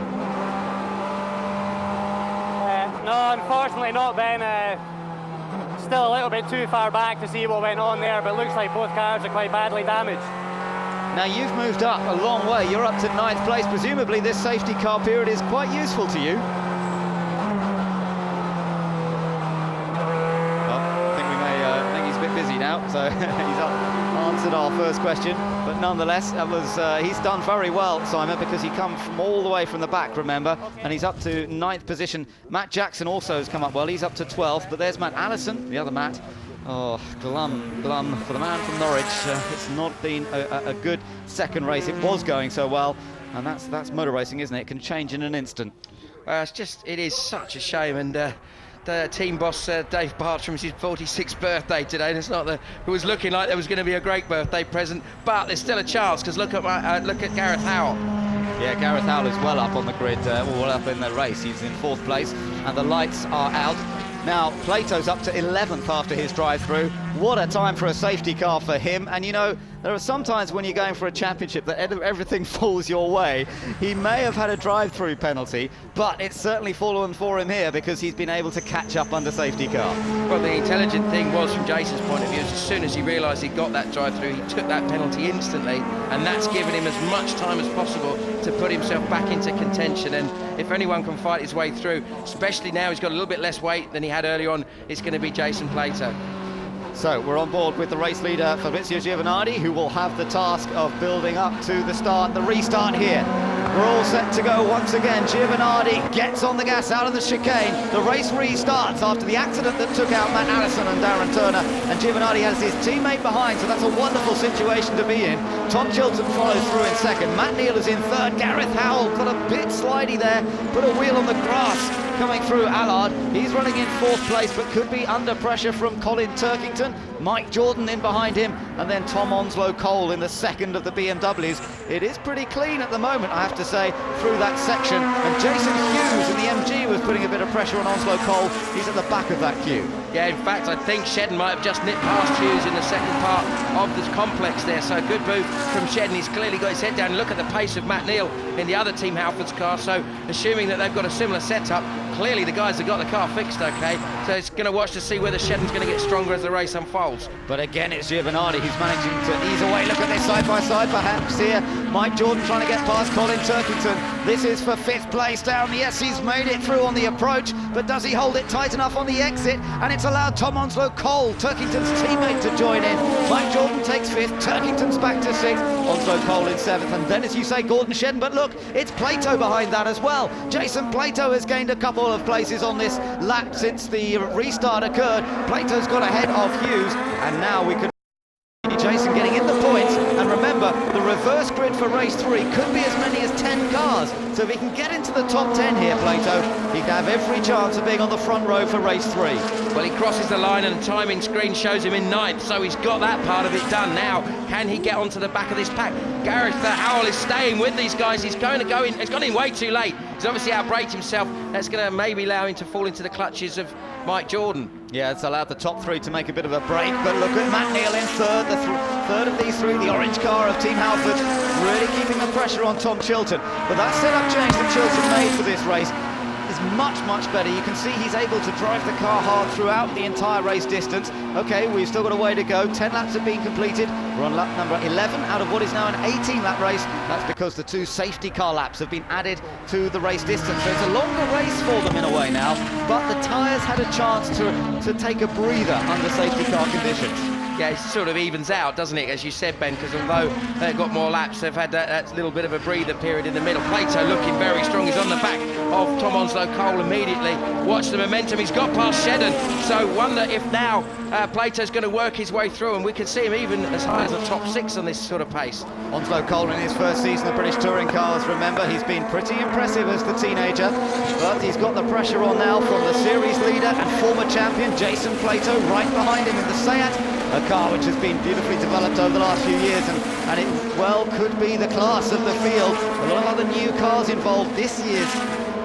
No, unfortunately not, Ben. Still a little bit too far back to see what went on there, but it looks like both cars are quite badly damaged. Now, you've moved up a long way. You're up to 9th place. Presumably this safety car period is quite useful to you. I think he's a bit busy now, so he's answered our first question. But nonetheless, he's done very well, Simon, because he come from all the way from the back, remember, and he's up to 9th position. Matt Jackson also has come up well. He's up to 12th, but there's Matt Allison, the other Matt. Oh, glum for the man from Norwich. It's not been a good second race. It was going so well, and that's motor racing, isn't it? It can change in an instant. It is such a shame, and the team boss Dave Bartram's his 46th birthday today, and it was looking like there was going to be a great birthday present, but there's still a chance, because look at Gareth Howell. Yeah, Gareth Howell is well up on the grid, well up in the race. He's in 4th place, and the lights are out. Now, Plato's up to 11th after his drive-through. What a time for a safety car for him. And, you know, there are some times when you're going for a championship that everything falls your way. He may have had a drive-through penalty, but it's certainly fallen for him here because he's been able to catch up under safety car. Well, the intelligent thing was, from Jason's point of view, as soon as he realised he got that drive-through, he took that penalty instantly, and that's given him as much time as possible to put himself back into contention. And if anyone can fight his way through, especially now he's got a little bit less weight than he had earlier on, it's going to be Jason Plato. So we're on board with the race leader, Fabrizio Giovanardi, who will have the task of building up to the restart here. We're all set to go once again. Giovanardi gets on the gas out of the chicane. The race restarts after the accident that took out Matt Allison and Darren Turner, and Giovanardi has his teammate behind, so that's a wonderful situation to be in. Tom Chilton follows through in 2nd. Matt Neal is in 3rd. Gareth Howell got a bit slidey there, put a wheel on the grass coming through Allard. He's running in 4th place, but could be under pressure from Colin Turkington. Mike Jordan in behind him, and then Tom Onslow Cole in the 2nd of the BMWs. It is pretty clean at the moment, I have to say, through that section. And Jason Hughes in the MG was putting a bit of pressure on Onslow Cole. He's at the back of that queue. Yeah, in fact, I think Shedden might have just nipped past Hughes in the second part of this complex there. So a good move from Shedden. He's clearly got his head down. Look at the pace of Matt Neal in the other Team Halford's car. So assuming that they've got a similar setup, clearly the guys have got the car fixed okay. So it's going to watch to see whether Shedden's going to get stronger as the race unfolds. But again, it's Giovanardi who's managing to ease away. Look at this side-by-side perhaps here. Mike Jordan trying to get past Colin Turkington. This is for 5th place down. Yes, he's made it through on the approach, but does he hold it tight enough on the exit? And it's allowed Tom Onslow Cole, Turkington's teammate, to join in. Mike Jordan takes 5th, Turkington's back to 6th, Onslow Cole in 7th, and then, as you say, Gordon Shedden. But look, it's Plato behind that as well. Jason Plato has gained a couple of places on this lap since the restart occurred. Plato's got ahead of Hughes, and now we can Jason getting in the points. And remember, the reverse grid for race 3 could be as many as 10 cars. So if he can get into the top 10 here, Plato, he can have every chance of being on the front row for race 3. Well, he crosses the line and the timing screen shows him in 9th, so he's got that part of it done. Now, can he get onto the back of this pack? Gareth Howell is staying with these guys. He's going to go in. He's gone in way too late. He's obviously outbraked himself. That's going to maybe allow him to fall into the clutches of Mike Jordan. Yeah, it's allowed the top three to make a bit of a break, but look at Matt Neal in third. The third of these three, the orange car of Team Halford, really keeping the pressure on Tom Chilton. But that setup change that Chilton made for this race is much, much better. You can see he's able to drive the car hard throughout the entire race distance. Okay, we've still got a way to go. 10 laps have been completed. We're on lap number 11 out of what is now an 18-lap race. That's because the 2 safety car laps have been added to the race distance. So it's a longer race for them in a way now, but the tyres had a chance to take a breather under safety car conditions. Yeah, it sort of evens out, doesn't it, as you said, Ben, because although they've got more laps, they've had that little bit of a breather period in the middle. Plato looking very strong. He's on the back of Tom Onslow Cole immediately. Watch the momentum. He's got past Shedden. So wonder if now Plato's going to work his way through, and we can see him even as high as the top 6 on this sort of pace. Onslow Cole in his first season of British Touring Cars, remember, he's been pretty impressive as the teenager, but he's got the pressure on now from the series leader and former champion Jason Plato right behind him in the Seat. A car which has been beautifully developed over the last few years, and it well could be the class of the field. A lot of other new cars involved this year's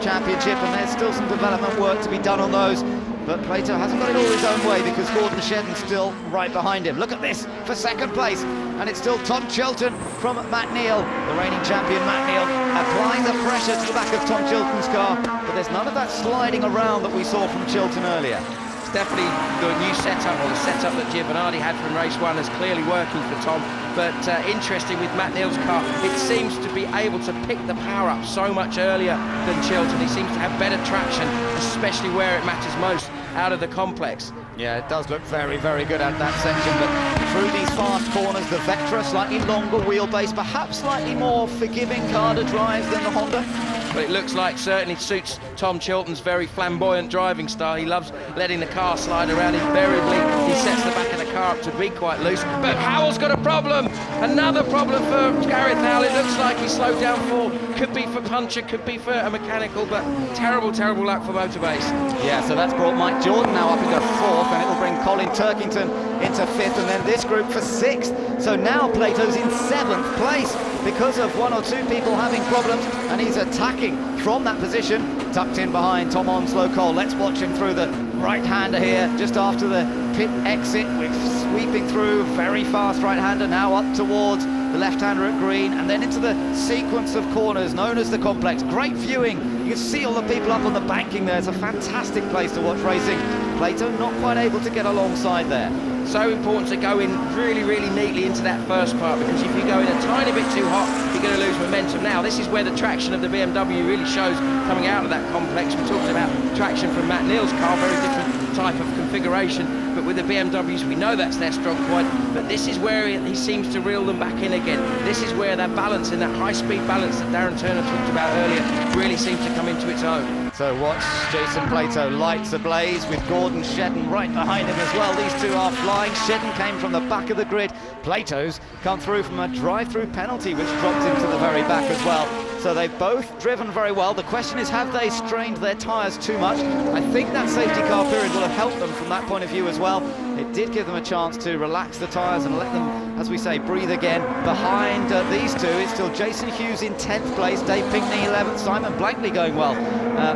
championship, and there's still some development work to be done on those. But Plato hasn't got it all his own way because Gordon Shedden's still right behind him. Look at this for second place, and it's still Tom Chilton from Matt Neal, the reigning champion Matt Neal, applying the pressure to the back of Tom Chilton's car. But there's none of that sliding around that we saw from Chilton earlier. Definitely the new setup, or the setup that Giovanardi had from race 1 is clearly working for Tom. But interesting with Matt Neal's car, it seems to be able to pick the power up so much earlier than Chilton. He seems to have better traction, especially where it matters most, out of the complex. Yeah, it does look very, very good at that section, but through these fast corners, the Vectra, slightly longer wheelbase, perhaps slightly more forgiving car to drive than the Honda. But it looks like certainly suits Tom Chilton's very flamboyant driving style. He loves letting the car slide around. Invariably, he sets the back of the car up to be quite loose. But Howell's got a problem. Another problem for Gareth Howell. It looks like he slowed down for, could be for puncture, could be for a mechanical, but terrible, terrible luck for Motorbase. Yeah, so that's brought Mike Jordan now up into 4th, and it will bring Colin Turkington into 5th, and then this group for 6th. So now Plato's in 7th place because of 1 or 2 people having problems, and he's attacking from that position, tucked in behind Tom Onslow Cole. Let's watch him through the right-hander here, just after the pit exit. We're sweeping through, very fast right-hander, now up towards the left-hander at green, and then into the sequence of corners known as the complex. Great viewing. You can see all the people up on the banking there. It's a fantastic place to watch racing. Plato not quite able to get alongside there. So important to go in really, really neatly into that first part, because if you go in a tiny bit too hot, you're going to lose momentum. Now, this is where the traction of the BMW really shows coming out of that complex. We talked about traction from Matt Neal's car, very different type of configuration, but with the BMWs, we know that's their strong point, but this is where he seems to reel them back in again. This is where that balance, in that high-speed balance that Darren Turner talked about earlier, really seems to come into its own. So watch Jason Plato, lights ablaze with Gordon Shedden right behind him as well. These two are flying. Shedden came from the back of the grid. Plato's come through from a drive-through penalty which dropped him to the very back as well. So they've both driven very well. The question is, have they strained their tyres too much? I think that safety car period will have helped them from that point of view as well. It did give them a chance to relax the tyres and let them, as we say, breathe again. Behind these two, it's still Jason Hughes in 10th place, Dave Pinkney 11th, Simon Blankley going well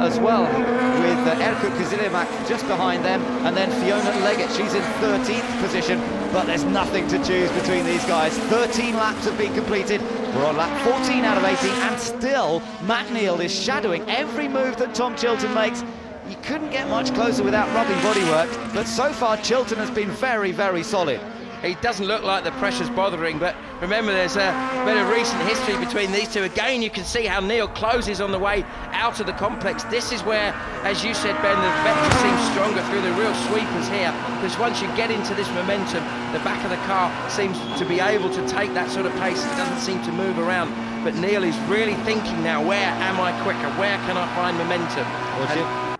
as well, with Erkut Kazilimak just behind them, and then Fiona Leggett, she's in 13th position, but there's nothing to choose between these guys. 13 laps have been completed. We're on lap 14 out of 18, and still Matt Neal is shadowing every move that Tom Chilton makes. You couldn't get much closer without rubbing bodywork, but so far Chilton has been very, very solid. He doesn't look like the pressure's bothering, but remember, there's a bit of recent history between these two. Again, you can see how Neal closes on the way out of the complex. This is where, as you said, Ben, the Vectra seems stronger through the real sweepers here, because once you get into this momentum, the back of the car seems to be able to take that sort of pace. It doesn't seem to move around. But Neal is really thinking now, where am I quicker? Where can I find momentum?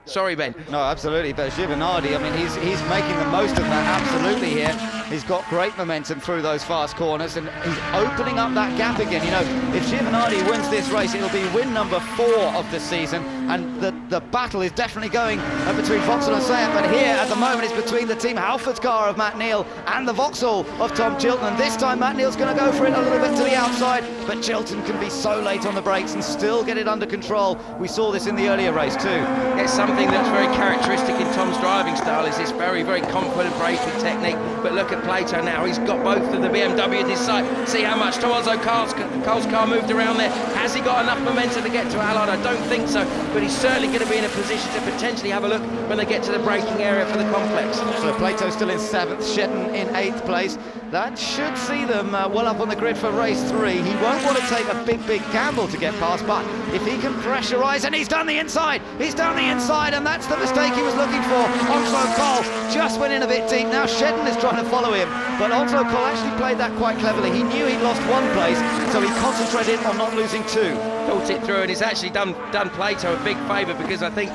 Sorry, Ben. No, absolutely, but Giovanardi, I mean, he's making the most of that, absolutely here. He's got great momentum through those fast corners, and he's opening up that gap again. You know, if Giovanardi wins this race, it'll be win number 4 of the season, and the battle is definitely going between Vauxhall and Seat, but here at the moment it's between the Team Halford's car of Matt Neal and the Vauxhall of Tom Chilton, and this time Matt Neal's going to go for it a little bit to the outside, but Chilton can be so late on the brakes and still get it under control. We saw this in the earlier race too. It's something that's very characteristic in Tom's driving style, is this very, very confident braking technique. But look at Plato now, he's got both of the BMW at his side. See how much Tomaso Cole's car moved around there. Has he got enough momentum to get to Allard? I don't think so, but he's certainly going to be in a position to potentially have a look when they get to the braking area for the complex. So Plato still in 7th, Shedden in 8th place. That should see them well up on the grid for race 3. He won't want to take a big gamble to get past, but if he can pressurise, and he's done the inside, and that's the mistake he was looking for. Onslow Cole just went in a bit deep. Now Shedden is trying to follow him, but Onslow Cole actually played that quite cleverly. He knew he'd lost 1 place, so he concentrated on not losing 2. Thought it through, and he's actually done Plato a big favour, because I think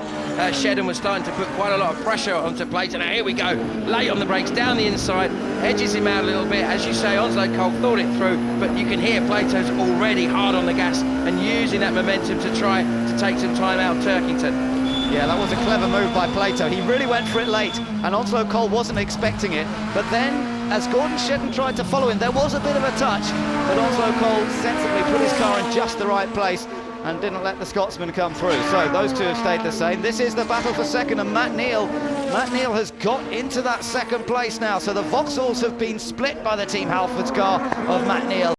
Shedden was starting to put quite a lot of pressure onto Plato. Now here we go, late on the brakes, down the inside, edges him out a little bit. As you say, Onslow Cole thought it through, but you can hear Plato's already hard on the gas and using that momentum to try to take some time out of Turkington. Yeah, that was a clever move by Plato. He really went for it late, and Onslow Cole wasn't expecting it. But then, as Gordon Shedden tried to follow him, there was a bit of a touch, but Onslow Cole sensibly put his car in just the right place and didn't let the Scotsman come through. So those two have stayed the same. This is the battle for second, and Matt Neal has got into that 2nd place now. So the Vauxhalls have been split by the Team Halford's car of Matt Neal.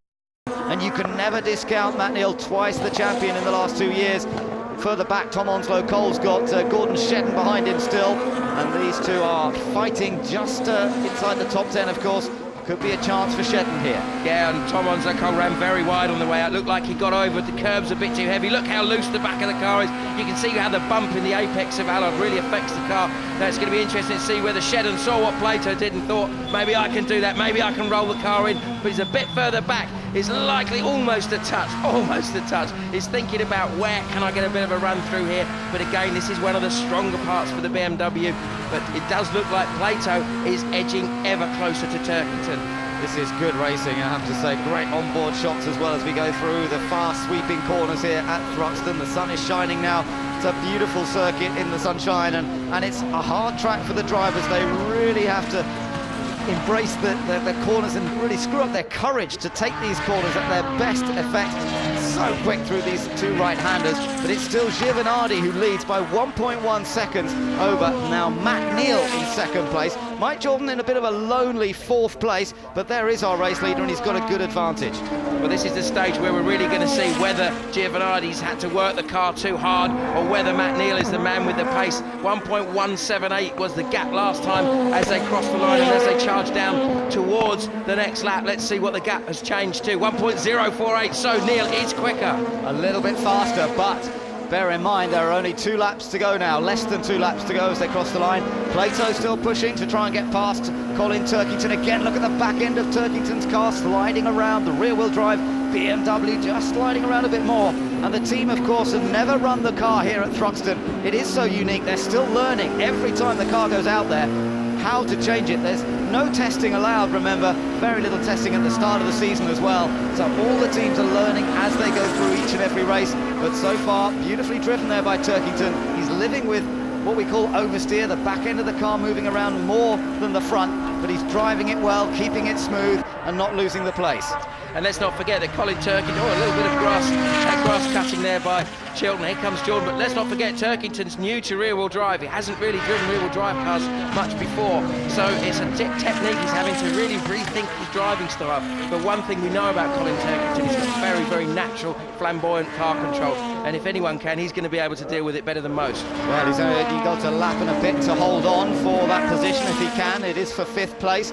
And you can never discount Matt Neal, twice the champion in the last 2 years. Further back, Tom Onslow Cole's got Gordon Shedden behind him still, and these two are fighting just inside the top 10, of course. Could be a chance for Shedden here. Yeah, and Tom Onslow Cole ran very wide on the way out. Looked like he got over the curbs a bit too heavy. Look how loose the back of the car is. You can see how the bump in the apex of Allard really affects the car. Now it's going to be interesting to see whether Shedden saw what Plato did and thought, maybe I can do that, maybe I can roll the car in, but he's a bit further back. Is likely almost a touch. He's thinking about where can I get a bit of a run through here, but again, this is one of the stronger parts for the BMW, but it does look like Plato is edging ever closer to Turkington. This is good racing, I have to say. Great onboard shots as well as we go through the fast sweeping corners here at Thruxton. The sun is shining now. It's a beautiful circuit in the sunshine, and it's a hard track for the drivers. They really have to embrace the corners and really screw up their courage to take these corners at their best effect. So quick through these 2 right-handers, but it's still Giovanardi who leads by 1.1 seconds over now Matt Neal in 2nd place. Mike Jordan in a bit of a lonely 4th place, but there is our race leader, and he's got a good advantage. Well, this is the stage where we're really going to see whether Giovanardi's had to work the car too hard or whether Matt Neal is the man with the pace. 1.178 was the gap last time as they crossed the line and as they charged down towards the next lap. Let's see what the gap has changed to. 1.048, so Neal is quicker. A little bit faster, but bear in mind there are only 2 laps to go now, less than 2 laps to go as they cross the line. Plato still pushing to try and get past Colin Turkington again. Look at the back end of Turkington's car sliding around, the rear-wheel drive BMW just sliding around a bit more. And the team, of course, have never run the car here at Thruxton. It is so unique. They're still learning every time the car goes out there how to change it. There's no testing allowed, remember, very little testing at the start of the season as well. So all the teams are learning as they go through each and every race. But so far, beautifully driven there by Turkington. He's living with what we call oversteer, the back end of the car moving around more than the front, but he's driving it well, keeping it smooth and not losing the place. And let's not forget that Colin Turkington, a little bit of grass cutting there by Chilton. Here comes Jordan, but let's not forget Turkington's new to rear-wheel drive. He hasn't really driven rear-wheel drive cars much before, so it's a technique he's having to really rethink his driving style. But one thing we know about Colin Turkington is he's very, very natural, flamboyant car control, and if anyone can, he's going to be able to deal with it better than most. Well, he's got a lap and a bit to hold on for that position if he can. It is for 5th place.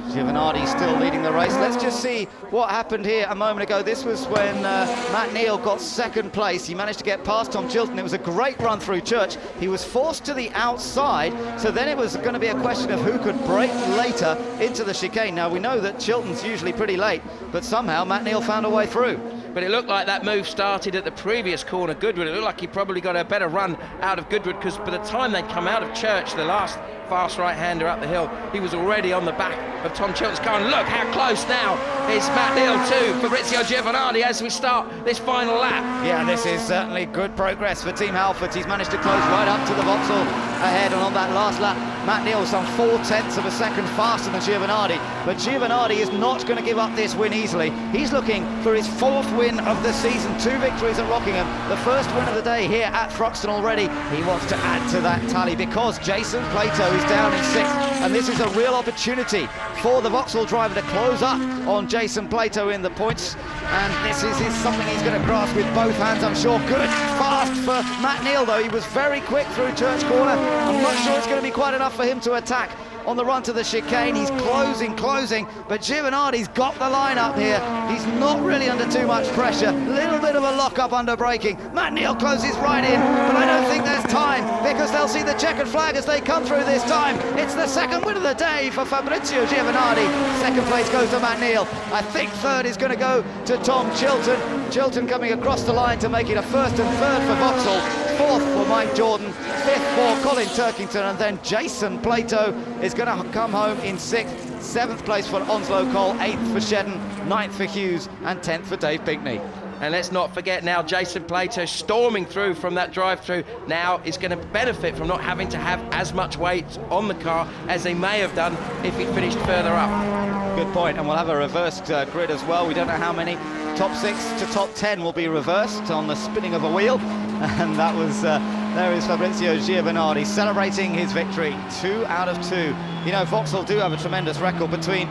Giovanardi still leading the race. Let's just see what happened here a moment ago. This was when Matt Neal got 2nd place. He managed to get past Tom Chilton. It was a great run through Church. He was forced to the outside, so then it was going to be a question of who could break later into the chicane. Now, we know that Chilton's usually pretty late, but somehow Matt Neal found a way through. but it looked like that move started at the previous corner, Goodwood. It looked like he probably got a better run out of Goodwood, because by the time they'd come out of Church, the last fast right-hander up the hill, he was already on the back of Tom Chilton's car. And look how close now is Matt Neal to Fabrizio Giovanardi as we start this final lap. Yeah, this is certainly good progress for Team Halford. He's managed to close right up to the Vauxhall ahead, and on that last lap, Matt Neal some 0.4 of a second faster than Giovanardi. But Giovanardi is not going to give up this win easily. He's looking for his 4th win of the season, 2 victories at Rockingham, the first win of the day here at Thruxton already. He wants to add to that tally because Jason Plato is down in 6th, and this is a real opportunity for the Vauxhall driver to close up on Jason Plato in the points, and this is something he's going to grasp with both hands, I'm sure. Good fast for Matt Neal though. He was very quick through Church Corner. I'm not sure it's going to be quite enough for him to attack on the run to the chicane. He's closing, but Giovanardi's got the line up here. He's not really under too much pressure. Little bit of a lock-up under braking. Matt Neal closes right in, but I don't think there's time, because they'll see the checkered flag as they come through this time. It's the 2nd win of the day for Fabrizio Giovanardi. 2nd place goes to Matt Neal. I think 3rd is going to go to Tom Chilton. Chilton coming across the line to make it a 1st and 3rd for Vauxhall. 4th for Mike Jordan, 5th for Colin Turkington, and then Jason Plato is going to come home in 6th. 7th place for Onslow Cole, 8th for Shedden, 9th for Hughes, and 10th for Dave Pinkney. And let's not forget now, Jason Plato storming through from that drive-through now is going to benefit from not having to have as much weight on the car as they may have done if he finished further up. Good point, and we'll have a reversed grid as well. We don't know how many top 6 to top 10 will be reversed on the spinning of a wheel. And that was, there is Fabrizio Giovanardi celebrating his victory, 2 out of 2. You know, Vauxhall do have a tremendous record. Between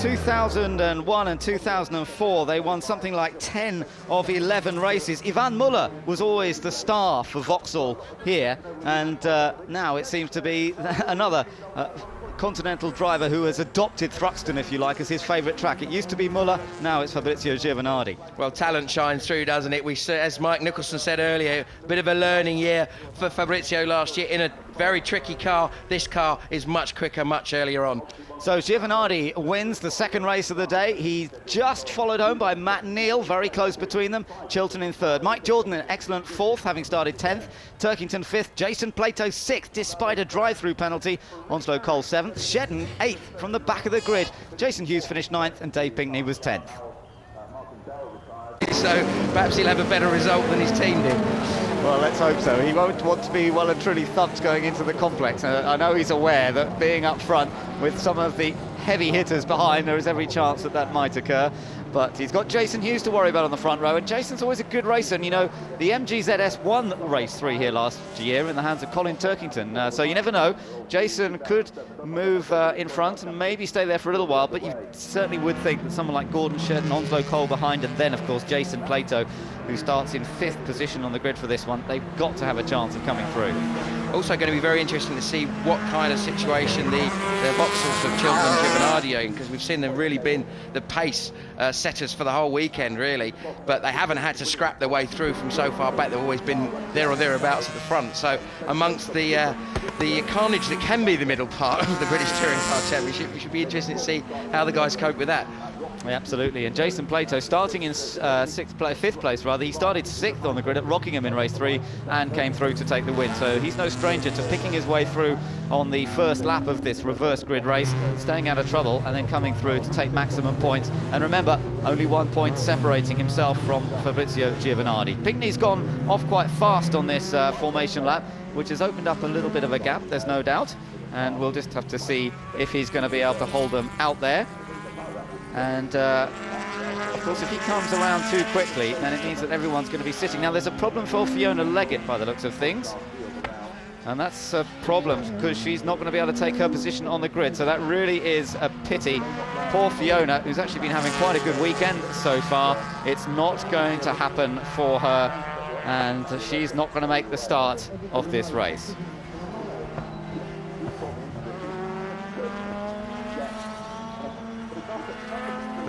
2001 and 2004, they won something like 10 of 11 races. Ivan Muller was always the star for Vauxhall here, and now it seems to be another continental driver who has adopted Thruxton, if you like, as his favourite track. It used to be Muller, now it's Fabrizio Giovanardi. Well, talent shines through, doesn't it? As Mike Nicholson said earlier, a bit of a learning year for Fabrizio last year in a very tricky car. This car is much quicker, much earlier on. So Giovanardi wins the 2nd race of the day. He's just followed home by Matt Neal, very close between them. Chilton in 3rd. Mike Jordan an excellent 4th, having started 10th. Turkington 5th. Jason Plato 6th, despite a drive-through penalty. Onslow Cole 7th. Shedden 8th from the back of the grid. Jason Hughes finished 9th, and Dave Pinkney was 10th. So perhaps he'll have a better result than his team did. Well, let's hope so. He won't want to be well and truly thumped going into the complex. I know he's aware that being up front with some of the heavy hitters behind, there is every chance that that might occur. But he's got Jason Hughes to worry about on the front row, and Jason's always a good racer. And, you know, the MGZS won race 3 here last year in the hands of Colin Turkington. So you never know. Jason could move in front and maybe stay there for a little while, but you certainly would think that someone like Gordon Shedden, Onslow Cole behind, and then, of course, Jason Plato, who starts in 5th position on the grid for this one, they've got to have a chance of coming through. Also going to be very interesting to see what kind of situation the Vauxhalls of Chilton and Giovanardi are in, because we've seen them really been the pace setters for the whole weekend, really, but they haven't had to scrap their way through from so far back. They've always been there or thereabouts at the front. So amongst the carnage that can be the middle part of the British Touring Car Championship, we should be interested to see how the guys cope with that. Yeah, absolutely. And Jason Plato starting in 5th place rather. He started 6th on the grid at Rockingham in race 3 and came through to take the win. So he's no stranger to picking his way through on the first lap of this reverse grid race, staying out of trouble and then coming through to take maximum points. And remember, only 1 point separating himself from Fabrizio Giovanardi. Pinkney's gone off quite fast on this formation lap, which has opened up a little bit of a gap, there's no doubt. And we'll just have to see if he's going to be able to hold them out there. And of course, if he comes around too quickly, then it means that everyone's going to be sitting. Now, there's a problem for Fiona Leggett by the looks of things, and that's a problem because she's not going to be able to take her position on the grid. So that really is a pity. Poor Fiona, who's actually been having quite a good weekend so far. It's not going to happen for her, and she's not going to make the start of this race.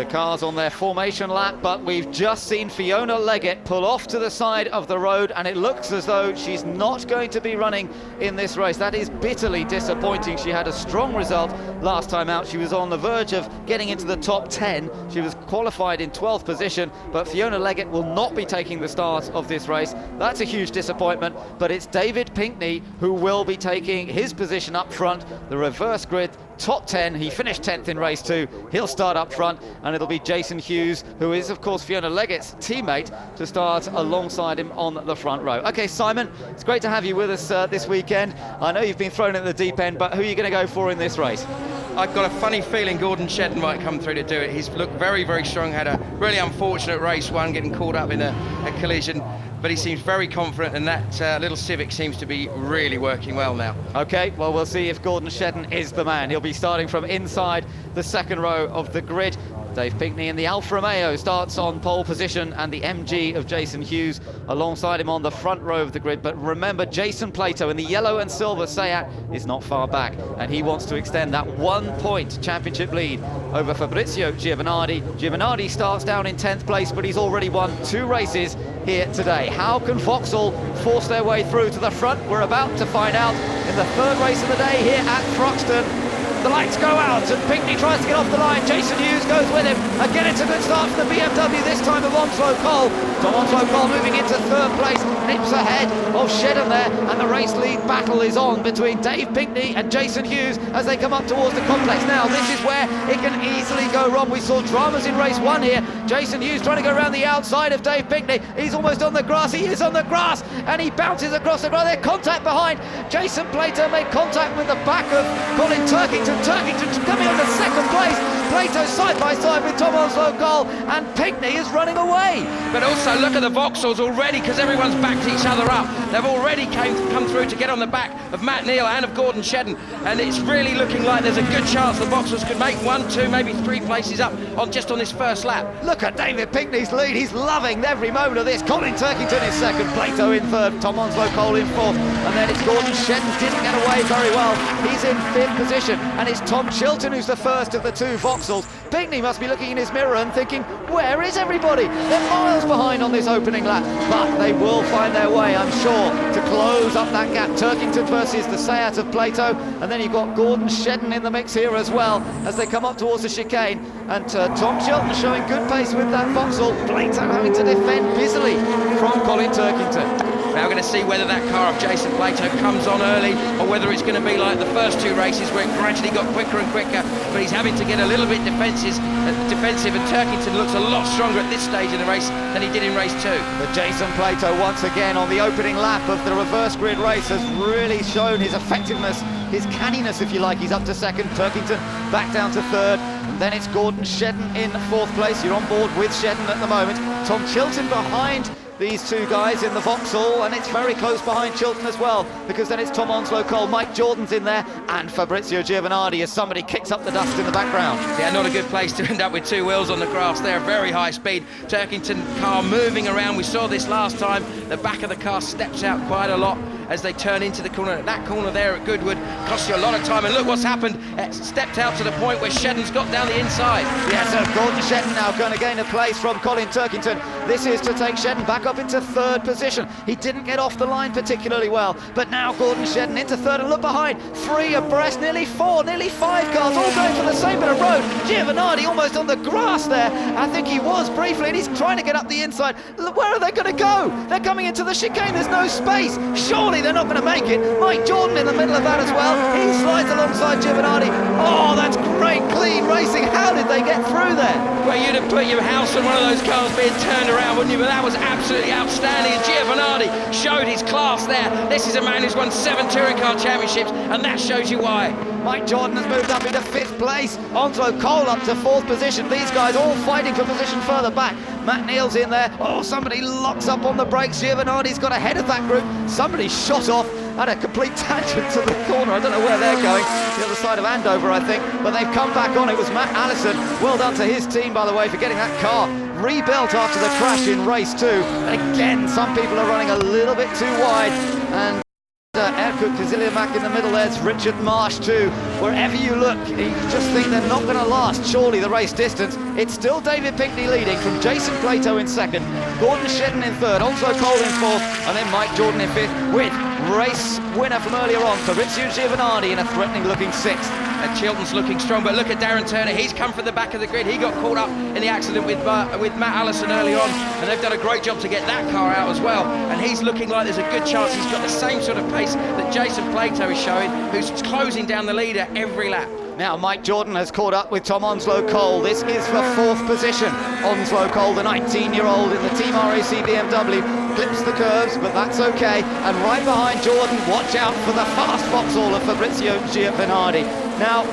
The cars on their formation lap, but we've just seen Fiona Leggett pull off to the side of the road, and it looks as though she's not going to be running in this race. That is bitterly disappointing. She had a strong result last time out. She was on the verge of getting into the top 10. She was qualified in 12th position, but Fiona Leggett will not be taking the start of this race. That's a huge disappointment, but it's David Pinkney who will be taking his position up front, the reverse grid top 10. He finished 10th in race 2. He'll start up front, and it'll be Jason Hughes, who is of course Fiona Leggett's teammate, to start alongside him on the front row. Okay, Simon, it's great to have you with us this weekend. I know you've been thrown in the deep end, but who are you going to go for in this race? I've got a funny feeling Gordon Shedden might come through to do it. He's looked very, very strong, had a really unfortunate race one, getting caught up in a collision, but he seems very confident, and that little Civic seems to be really working well now. Okay, well, we'll see if Gordon Shedden is the man. He'll be starting from inside the second row of the grid. Dave Pinkney in the Alfa Romeo starts on pole position, and the MG of Jason Hughes alongside him on the front row of the grid. But remember, Jason Plato in the yellow and silver Seat is not far back, and he wants to extend that 1-point championship lead over Fabrizio Giovanardi. Giovanardi starts down in 10th place, but he's already won 2 races here today. How can Vauxhall force their way through to the front? We're about to find out in the 3rd race of the day here at Thruxton. The lights go out and Pinkney tries to get off the line. Jason Hughes goes with him. Again, it's a good start for the BMW, this time of Onslow Cole. Tom Onslow Cole moving into 3rd place, nips ahead of Shedden there, and the race lead battle is on between Dave Pinkney and Jason Hughes as they come up towards the complex. Now, this is where it can easily go wrong. We saw dramas in race 1 here. Jason Hughes trying to go around the outside of Dave Pinkney. He's almost on the grass. He is on the grass, and he bounces across the grass. There's contact behind. Jason Plato made contact with the back of Colin Turkington. Turkington's coming on to 2nd place. Plato side by side with Tom Onslow Cole, and Pinkney is running away. But also look at the Vauxhalls already, because everyone's backed each other up. They've already come through to get on the back of Matt Neal and of Gordon Shedden, and it's really looking like there's a good chance the Vauxhalls could make 1, 2, maybe 3 places up just on this first lap. Look at David Pinkney's lead. He's loving every moment of this. Colin Turkington is 2nd, Plato in 3rd, Tom Onslow Cole in 4th, and then it's Gordon Shedden. Didn't get away very well. He's in 5th position, and it's Tom Chilton who's the first of the 2 Vauxhalls. Pinkney must be looking in his mirror and thinking, where is everybody? They're miles behind on this opening lap, but they will find their way, I'm sure, to close up that gap. Turkington versus the Seat of Plato, and then you've got Gordon Shedden in the mix here as well as they come up towards the chicane, and Tom Chilton showing good pace with that Vauxhall. Plato having to defend busily from Colin Turkington. Now we're going to see whether that car of Jason Plato comes on early, or whether it's going to be like the first 2 races where it gradually got quicker and quicker, but he's having to get a little bit defensive, and Turkington looks a lot stronger at this stage in the race than he did in race 2. But Jason Plato once again on the opening lap of the reverse grid race has really shown his effectiveness, his canniness if you like. He's up to 2nd, Turkington back down to 3rd, and then it's Gordon Shedden in 4th place. You're on board with Shedden at the moment. Tom Chilton behind these 2 guys in the Vauxhall, and it's very close behind Chilton as well, because then it's Tom Onslow Cole, Mike Jordan's in there, and Fabrizio Giovanardi as somebody kicks up the dust in the background. Yeah, not a good place to end up with 2 wheels on the grass there. Very high speed. Turkington car moving around. We saw this last time. The back of the car steps out quite a lot as they turn into the corner. That corner there at Goodwood costs you a lot of time, and look what's happened. It stepped out to the point where Shedden's got down the inside. Yes, Gordon Shedden now going to gain a place from Colin Turkington. This is to take Shedden back up into 3rd position. He didn't get off the line particularly well, but now Gordon Shedden into 3rd, and look behind, 3 abreast, nearly 4, nearly 5 cars, all going for the same bit of road. Giovanardi almost on the grass there. I think he was briefly, and he's trying to get up the inside. Where are they going to go? They're coming into the chicane. There's no space. Surely they're not going to make it. Mike Jordan in the middle of that as well. He slides alongside Giovanardi. Oh, that's great, clean racing. How did they get through there? Well, you'd have put your house on one of those cars being turned around, wouldn't you? But that was absolutely outstanding. And Giovanardi showed his class there. This is a man who's won 7 touring car championships, and that shows you why. Mike Jordan has moved up into 5th place. Onslow Cole up to 4th position. These guys all fighting for position further back. Matt Neal's in there. Oh, somebody locks up on the brakes. Giovanardi's got ahead of that group. Somebody shot off at a complete tangent to the corner. I don't know where they're going. The other side of Andover, I think. But they've come back on. It was Matt Allison. Well done to his team, by the way, for getting that car rebuilt after the crash in race 2. And again, some people are running a little bit too wide. And Erkut Kaziliamak in the middle, there's Richard Marsh too. Wherever you look, you just think they're not going to last, surely, the race distance. It's still David Pinkney leading, from Jason Plato in second, Gordon Shedden in third, Onslow Cole in fourth, and then Mike Jordan in fifth, with race winner from earlier on, Fabrizio Giovanardi, in a threatening looking sixth. And Chilton's looking strong, but look at Darren Turner. He's come from the back of the grid. He got caught up in the accident with Matt Allison early on, and they've done a great job to get that car out as well. And he's looking like there's a good chance he's got the same sort of pace that Jason Plato is showing, who's closing down the leader every lap. Now Mike Jordan has caught up with Tom Onslow Cole. This is for fourth position. Onslow Cole, the 19-year-old in the Team RAC BMW, clips the curves, but that's okay. And right behind Jordan, watch out for the fast Vauxhall of Fabrizio Giovanardi. Now,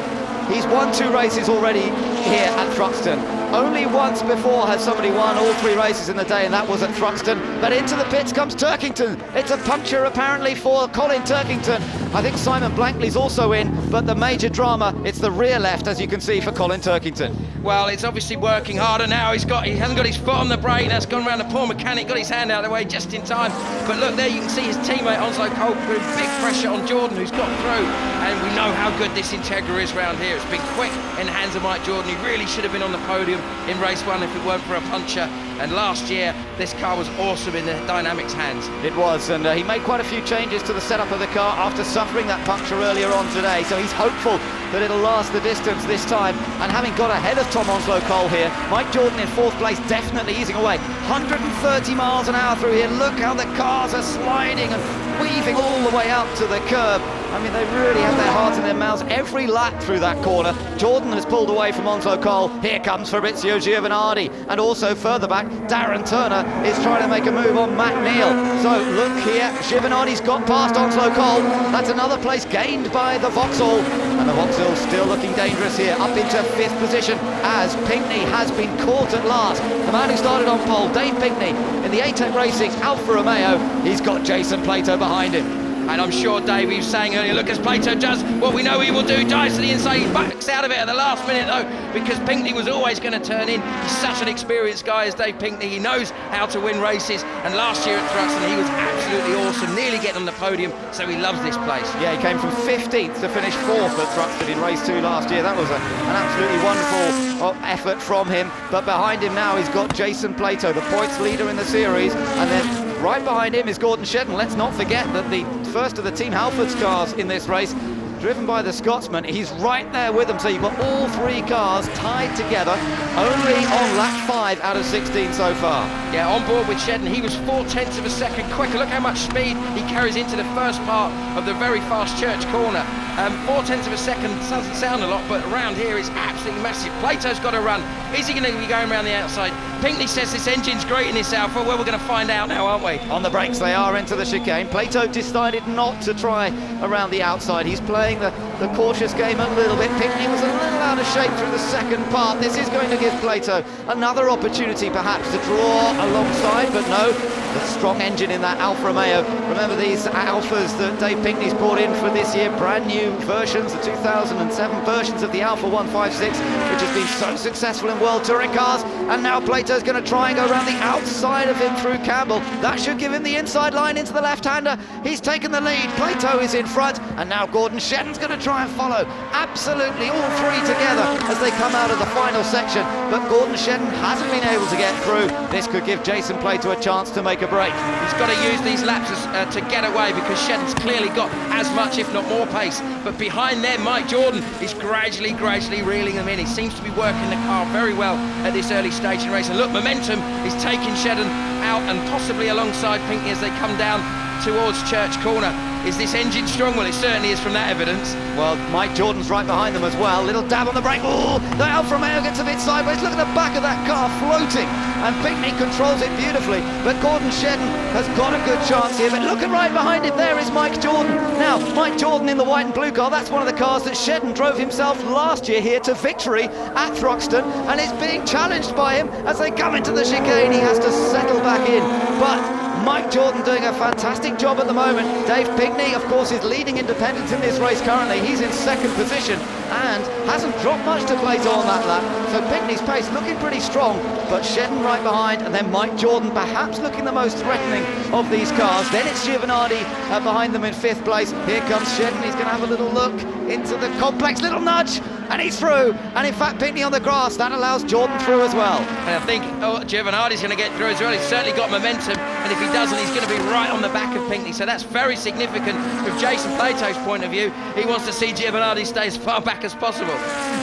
he's won 2 races already here at Thruxton. Only once before has somebody won all 3 races in the day, and that was at Thruxton. But into the pits comes Turkington. It's a puncture apparently for Colin Turkington. I think Simon Blankley's also in, but the major drama, it's the rear left, as you can see, for Colin Turkington. Well, it's obviously working harder now. He hasn't got his foot on the brake. That's gone around the poor mechanic, got his hand out of the way just in time. But look there, you can see his teammate Onslow Cole putting big pressure on Jordan, who's got through. And we know how good this Integra is round here. It's been quick in the hands of Mike Jordan. He really should have been on the podium in race 1 if it weren't for a puncture. And last year, this car was awesome in the Dynamics hands. It was, and he made quite a few changes to the setup of the car after suffering that puncture earlier on today. So he's hopeful that it'll last the distance this time. And having got ahead of Tom Onslow Cole here, Mike Jordan in 4th place, definitely easing away. 130 miles an hour through here. Look how the cars are sliding and weaving all the way out to the curb. I mean, they really have their hearts in their mouths every lap through that corner. Jordan has pulled away from Onslow Cole. Here comes Fabrizio Giovanardi. And also further back, Darren Turner is trying to make a move on Matt Neal. So look here, Giovanardi's got past Onslow Cole. That's another place gained by the Vauxhall. And the Vauxhall's still looking dangerous here, up into 5th position, as Pinkney has been caught at last. The man who started on pole, Dave Pinkney, in the ATEC Racing Alfa Romeo. He's got Jason Plato behind him. And I'm sure Dave, he was saying earlier, look, as Plato does what we know he will do, dives to the inside, he backs out of it at the last minute though, because Pinkney was always going to turn in. He's such an experienced guy as Dave Pinkney. He knows how to win races, and last year at Thruxton he was absolutely awesome, nearly getting on the podium, so he loves this place. Yeah, he came from 15th to finish 4th at Thruxton in race 2 last year. That was an absolutely wonderful effort from him. But behind him now he's got Jason Plato, the points leader in the series, and then right behind him is Gordon Shedden. Let's not forget that the first of the Team Halford's cars in this race, driven by the Scotsman, he's right there with them. So you've got all 3 cars tied together, only on lap 5 out of 16 so far. Yeah, on board with Shedden, he was 0.4 of a second quicker. Look how much speed he carries into the first part of the very fast church corner. 0.4 of a second doesn't sound a lot, but around here it's absolutely massive. Plato's got to run. Is he going to be going around the outside? Pinkney says this engine's great in this Alfa. Well, we're going to find out now, aren't we? On the brakes they are into the chicane. Plato decided not to try around the outside. He's playing the cautious game a little bit. Pinkney was a little out of shape through the second part. This is going to give Plato another opportunity perhaps to draw alongside, but no, the strong engine in that Alfa Romeo. Remember these Alfas that Dave Pinkney's brought in for this year, brand new versions, the 2007 versions of the Alfa 156, which has been so successful in World Touring cars, and now Plato's going to try and go around the outside of him through Campbell. That should give him the inside line into the left-hander. He's taken the lead. Plato is in front, and now Gordon Shedden's going to try and follow. Absolutely all 3 together as they come out of the final section, but Gordon Shedden hasn't been able to get through. This could give Jason Plato a chance to make a break. He's got to use these laps to get away, because Shedden's clearly got as much, if not more pace. But behind there, Mike Jordan is gradually reeling them in. He seems to be working the car very well at this early stage in racing. Look, momentum is taking Shedden out and possibly alongside Pinkney as they come down towards Church Corner. Is this engine strong? Well, it certainly is from that evidence. Well, Mike Jordan's right behind them as well. Little dab on the brake. Oh, the Alfa Romeo gets a bit sideways. Look at the back of that car floating. And Pinkney controls it beautifully. But Gordon Shedden has got a good chance here. But look at right behind him. There is Mike Jordan. Now, Mike Jordan in the white and blue car. That's one of the cars that Shedden drove himself last year here to victory at Thruxton. And is being challenged by him as they come into the chicane. He has to settle back in. But Mike Jordan doing a fantastic job at the moment. Dave Pinkney, of course, is leading independents in this race currently. He's in second position and hasn't dropped much to Plato on that lap. So Pinkney's pace looking pretty strong, but Shedden right behind, and then Mike Jordan perhaps looking the most threatening of these cars. Then it's Giovanardi behind them in 5th place. Here comes Shedden. He's going to have a little look into the complex, little nudge, and he's through. And in fact, Pinkney on the grass, that allows Jordan through as well. And I think Giovanardi's going to get through as well. He's certainly got momentum, and if he doesn't, he's going to be right on the back of Pinkney. So that's very significant from Jason Plato's point of view. He wants to see Giovanardi stay as far back as possible.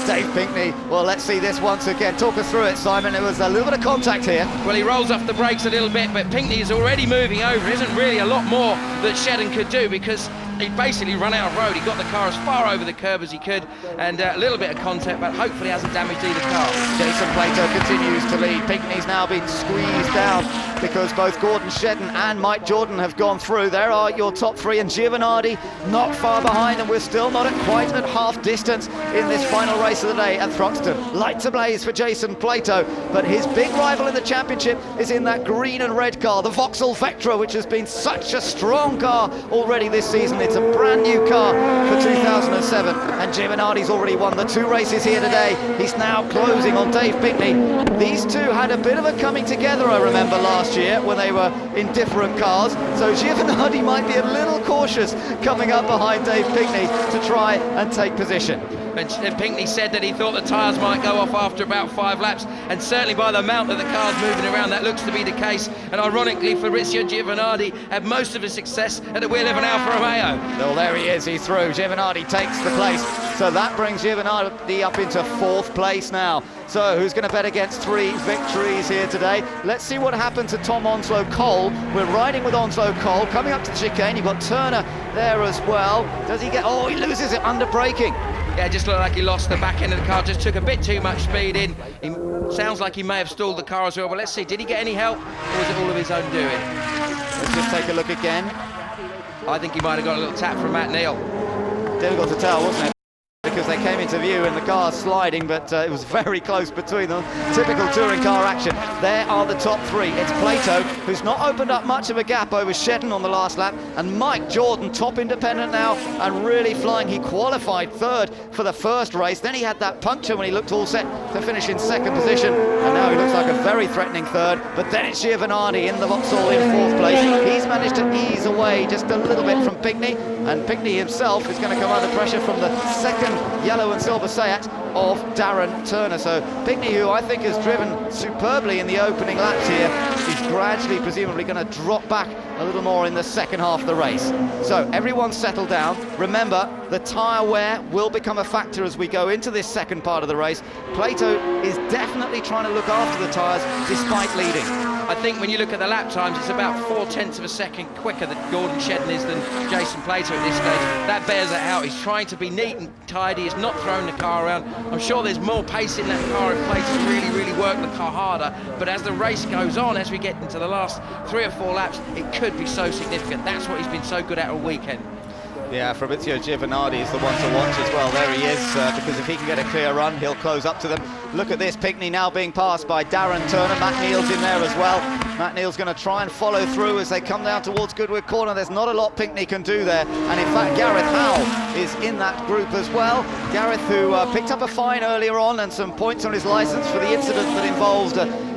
Dave Pinkney, well, let's see this once again. Talk us through it, Simon. There was a little bit of contact here. Well, he rolls off the brakes a little bit, but Pinkney is already moving over. There isn't really a lot more that Shedden could do because he'd basically run out of road. He got the car as far over the curb as he could, and a little bit of contact, but hopefully hasn't damaged either car. Jason Plato continues to lead. Pinkney's now been squeezed down because both Gordon Shedden and Mike Jordan have gone through. There are your top 3, and Giovanardi not far behind, and we're still not quite at half distance in this final race of the day at Thruxton. Lights ablaze for Jason Plato, but his big rival in the championship is in that green and red car, the Vauxhall Vectra, which has been such a strong car already this season. It's a brand new car for 2007, and Giovanardi's already won the 2 races here today. He's now closing on Dave Pinkney. These two had a bit of a coming together, I remember, last year when they were in different cars, so Giovanardi might be a little cautious coming up behind Dave Pinkney to try and take position. And Pinkney said that he thought the tyres might go off after about 5 laps, and certainly by the amount that the car's moving around, that looks to be the case. And ironically, Fabrizio Giovanardi had most of his success at the wheel of an Alfa Romeo. Well, there he is, he's through. Giovanardi takes the place, so that brings Giovanardi up into 4th place now. So who's going to bet against 3 victories here today? Let's see what happened to Tom Onslow-Cole. We're riding with Onslow-Cole. Coming up to the chicane, you've got Turner there as well. Does he get... Oh, he loses it under braking. Yeah, just looked like he lost the back end of the car, just took a bit too much speed in. He sounds like he may have stalled the car as well, but let's see, did he get any help, or was it all of his own doing? Let's just take a look again. I think he might have got a little tap from Matt Neal. Difficult to tell, wasn't it? Because they came into view and the car's sliding, but it was very close between them. Typical touring car action. There are the top 3. It's Plato, who's not opened up much of a gap over Shedden on the last lap, and Mike Jordan, top independent now, and really flying. He qualified 3rd for the first race, then he had that puncture when he looked all set to finish in 2nd position, and now he looks like a very threatening 3rd. But then it's Giovanardi in the Vauxhall in 4th place. He's managed to ease away just a little bit from Pinkney, and Pinkney himself is going to come under pressure from the 2nd yellow and silver Seat of Darren Turner. So Pinkney, who I think has driven superbly in the opening laps here, is gradually, presumably, going to drop back a little more in the second half of the race. So everyone's settled down. Remember, the tyre wear will become a factor as we go into this second part of the race. Plato is definitely trying to look after the tyres despite leading. I think when you look at the lap times, it's about 0.4 of a second quicker that Gordon Shedden is than Jason Plato at this stage. That bears it out. He's trying to be neat and tidy. He's not throwing the car around. I'm sure there's more pace in that car if Plato really work the car harder. But as the race goes on, as we get into the last 3 or 4 laps, it could be so significant. That's what he's been so good at all weekend. Yeah, Fabrizio Giovanardi is the one to watch as well. There he is, because if he can get a clear run, he'll close up to them. Look at this, Pinkney now being passed by Darren Turner. Matt Neal's in there as well. Matt Neal's going to try and follow through as they come down towards Goodwood Corner. There's not a lot Pinkney can do there. And in fact, Gareth Howell is in that group as well. Gareth, who picked up a fine earlier on and some points on his licence for the incident that involved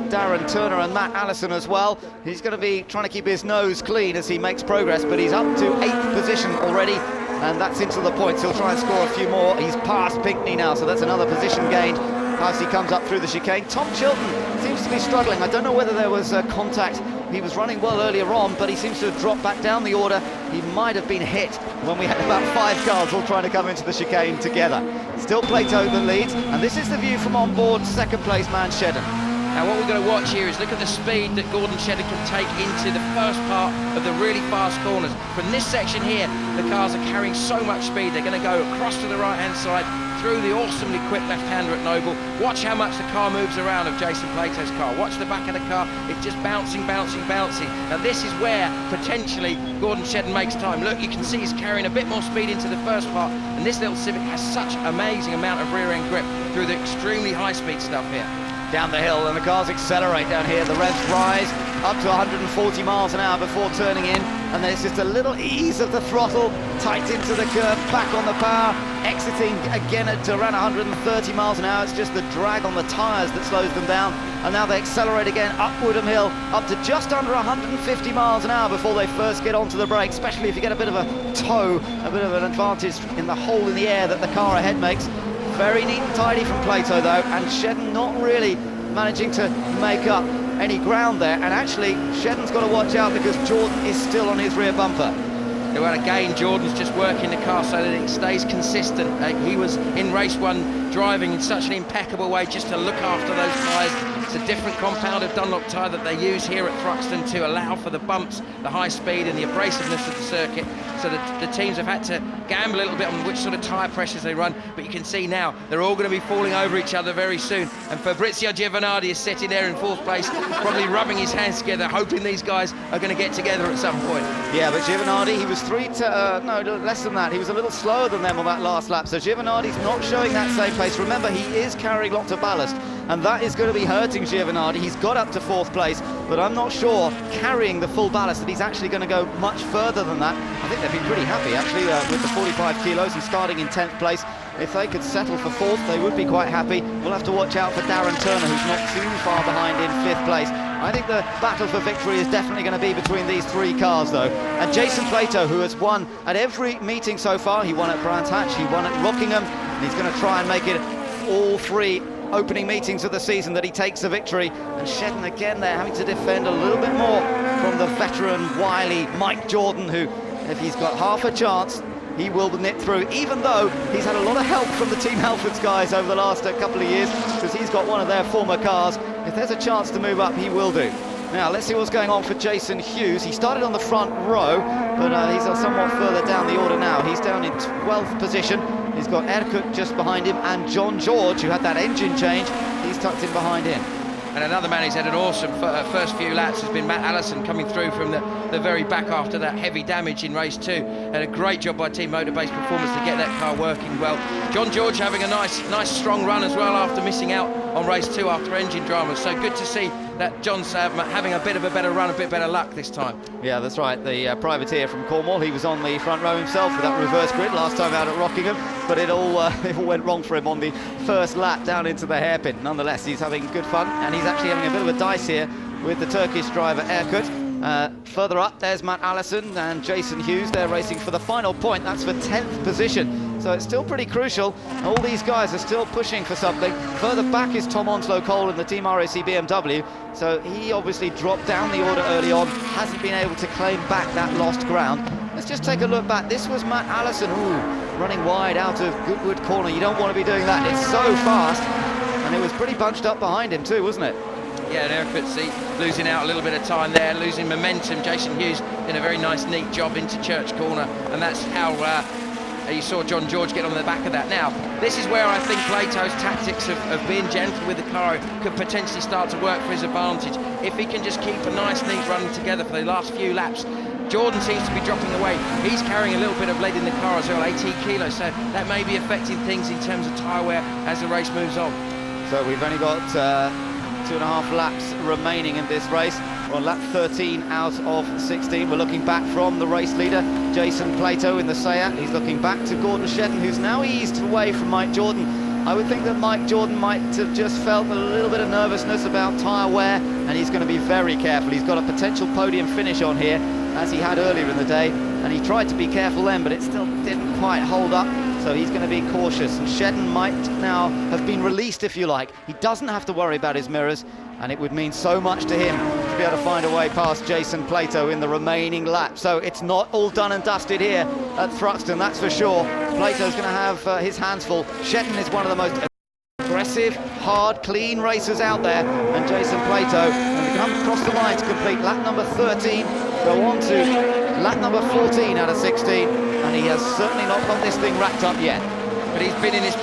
Darren Turner and Matt Allison as well. He's going to be trying to keep his nose clean as he makes progress, but he's up to 8th position already, and that's into the points. He'll try and score a few more. He's past Pinkney now, so that's another position gained as he comes up through the chicane. Tom Chilton seems to be struggling. I don't know whether there was contact. He was running well earlier on, but he seems to have dropped back down the order. He might have been hit when we had about 5 cars all trying to come into the chicane together. Still Plato that leads, and this is the view from on board second place man Shedden. Now what we're going to watch here is look at the speed that Gordon Shedden can take into the first part of the really fast corners. From this section here, the cars are carrying so much speed. They're going to go across to the right-hand side, through the awesomely quick left-hander at Noble. Watch how much the car moves around of Jason Plato's car. Watch the back of the car. It's just bouncing. Now this is where potentially Gordon Shedden makes time. Look, you can see he's carrying a bit more speed into the first part, and this little Civic has such amazing amount of rear-end grip through the extremely high-speed stuff here. down the hill, and the cars accelerate down here. The revs rise up to 140 miles an hour before turning in, and there's just a little ease of the throttle, tight into the curve, back on the power, exiting again at around 130 miles an hour. It's just the drag on the tyres that slows them down, and now they accelerate again up Woodham Hill, up to just under 150 miles an hour before they first get onto the brake, especially if you get a bit of a toe, a bit of an advantage in the hole in the air that the car ahead makes. Very neat and tidy from Plato though, and Shedden not really managing to make up any ground there, and actually Shedden's got to watch out because Jordan is still on his rear bumper. Well, again, Jordan's just working the car so that it stays consistent. He was in race 1 driving in such an impeccable way just to look after those tyres. It's a different compounded Dunlop tyre that they use here at Thruxton to allow for the bumps, the high speed and the abrasiveness of the circuit. So the teams have had to gamble a little bit on which sort of tyre pressures they run, but you can see now they're all going to be falling over each other very soon. And Fabrizio Giovanardi is sitting there in 4th place, probably rubbing his hands together, hoping these guys are going to get together at some point. Yeah, but Giovanardi, he was less than that. He was a little slower than them on that last lap, so Giovanardi's not showing that same pace. Remember, he is carrying lots of ballast, and that is going to be hurting Giovanardi. He's got up to 4th place, but I'm not sure, carrying the full ballast, that he's actually going to go much further than that. I think they'd be pretty happy, actually, with the 45 kilos and starting in 10th place. If they could settle for 4th, they would be quite happy. We'll have to watch out for Darren Turner, who's not too far behind in 5th place. I think the battle for victory is definitely going to be between these 3 cars, though. And Jason Plato, who has won at every meeting so far, he won at Brands Hatch, he won at Rockingham, and he's going to try and make it all 3 opening meetings of the season that he takes the victory. And Shedden again there having to defend a little bit more from the veteran, wily Mike Jordan, who, if he's got half a chance, he will nip through, even though he's had a lot of help from the Team Halfords guys over the last couple of years, because he's got one of their former cars. If there's a chance to move up, he will do. Now, let's see what's going on for Jason Hughes. He started on the front row, but he's somewhat further down the order now. He's down in 12th position. He's got Erkut just behind him, and John George, who had that engine change, he's tucked in behind him. And another man who's had an awesome first few laps has been Matt Allison, coming through from the very back after that heavy damage in race 2. And a great job by Team Motorbase Performance to get that car working well. John George having a nice strong run as well after missing out on race 2 after engine drama. So good to see that John's having a bit of a better run, a bit better luck this time. Yeah, that's right. The privateer from Cornwall, he was on the front row himself with that reverse grid last time out at Rockingham, but it all went wrong for him on the first lap down into the hairpin. Nonetheless, he's having good fun, and he's actually having a bit of a dice here with the Turkish driver Erkut. Further up, there's Matt Allison and Jason Hughes. They're racing for the final point. That's for 10th position. So it's still pretty crucial. All these guys are still pushing for something. Further back is Tom Onslow-Cole in the Team RAC BMW. So he obviously dropped down the order early on, hasn't been able to claim back that lost ground. Let's just take a look back. This was Matt Allison, running wide out of Goodwood Corner. You don't want to be doing that. It's so fast. And it was pretty bunched up behind him too, wasn't it? Yeah, and Erkut losing out a little bit of time there, losing momentum. Jason Hughes did a very nice, neat job into Church Corner, and that's how you saw John George get on the back of that. Now, this is where I think Plato's tactics of being gentle with the car could potentially start to work for his advantage. If he can just keep a nice, neat run together for the last few laps. Jordan seems to be dropping away. He's carrying a little bit of lead in the car as well, 18 kilos, so that may be affecting things in terms of tyre wear as the race moves on. So we've only got 2.5 laps remaining in this race. We're on lap 13 out of 16. We're looking back from the race leader, Jason Plato in the Seat. He's looking back to Gordon Shedden, who's now eased away from Mike Jordan. I would think that Mike Jordan might have just felt a little bit of nervousness about tyre wear, and he's going to be very careful. He's got a potential podium finish on here, as he had earlier in the day, and he tried to be careful then, but it still didn't quite hold up. So he's going to be cautious, and Shedden might now have been released, if you like. He doesn't have to worry about his mirrors, and it would mean so much to him to be able to find a way past Jason Plato in the remaining lap. So it's not all done and dusted here at Thruxton, that's for sure. Plato's going to have his hands full. Shedden is one of the most aggressive, hard, clean racers out there, and Jason Plato, when we come across the line to complete lap number 13, go on to lap number 14 out of 16, and he has certainly not got this thing wrapped up yet. But he's been in this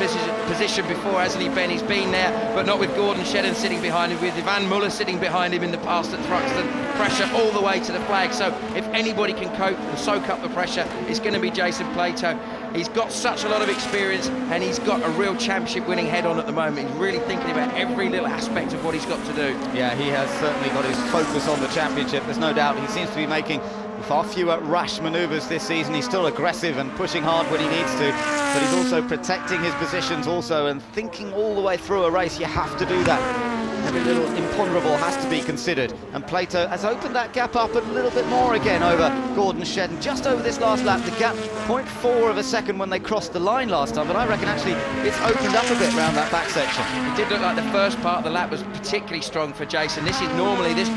position before, hasn't he, Ben? He's been there, but not with Gordon Shedden sitting behind him, with Ivan Muller sitting behind him in the past at Thruxton. Pressure all the way to the flag, so if anybody can cope and soak up the pressure, it's going to be Jason Plato. He's got such a lot of experience, and he's got a real championship winning head on at the moment. He's really thinking about every little aspect of what he's got to do. Yeah, he has certainly got his focus on the championship. There's no doubt he seems to be making far fewer rash manoeuvres this season. He's still aggressive and pushing hard when he needs to, but he's also protecting his positions also and thinking all the way through a race. You have to do that. Every little imponderable has to be considered, and Plato has opened that gap up a little bit more again over Gordon Shedden just over this last lap. The gap 0.4 of a second when they crossed the line last time, but I reckon actually it's opened up a bit around that back section. It did look like the first part of the lap was particularly strong for Jason. This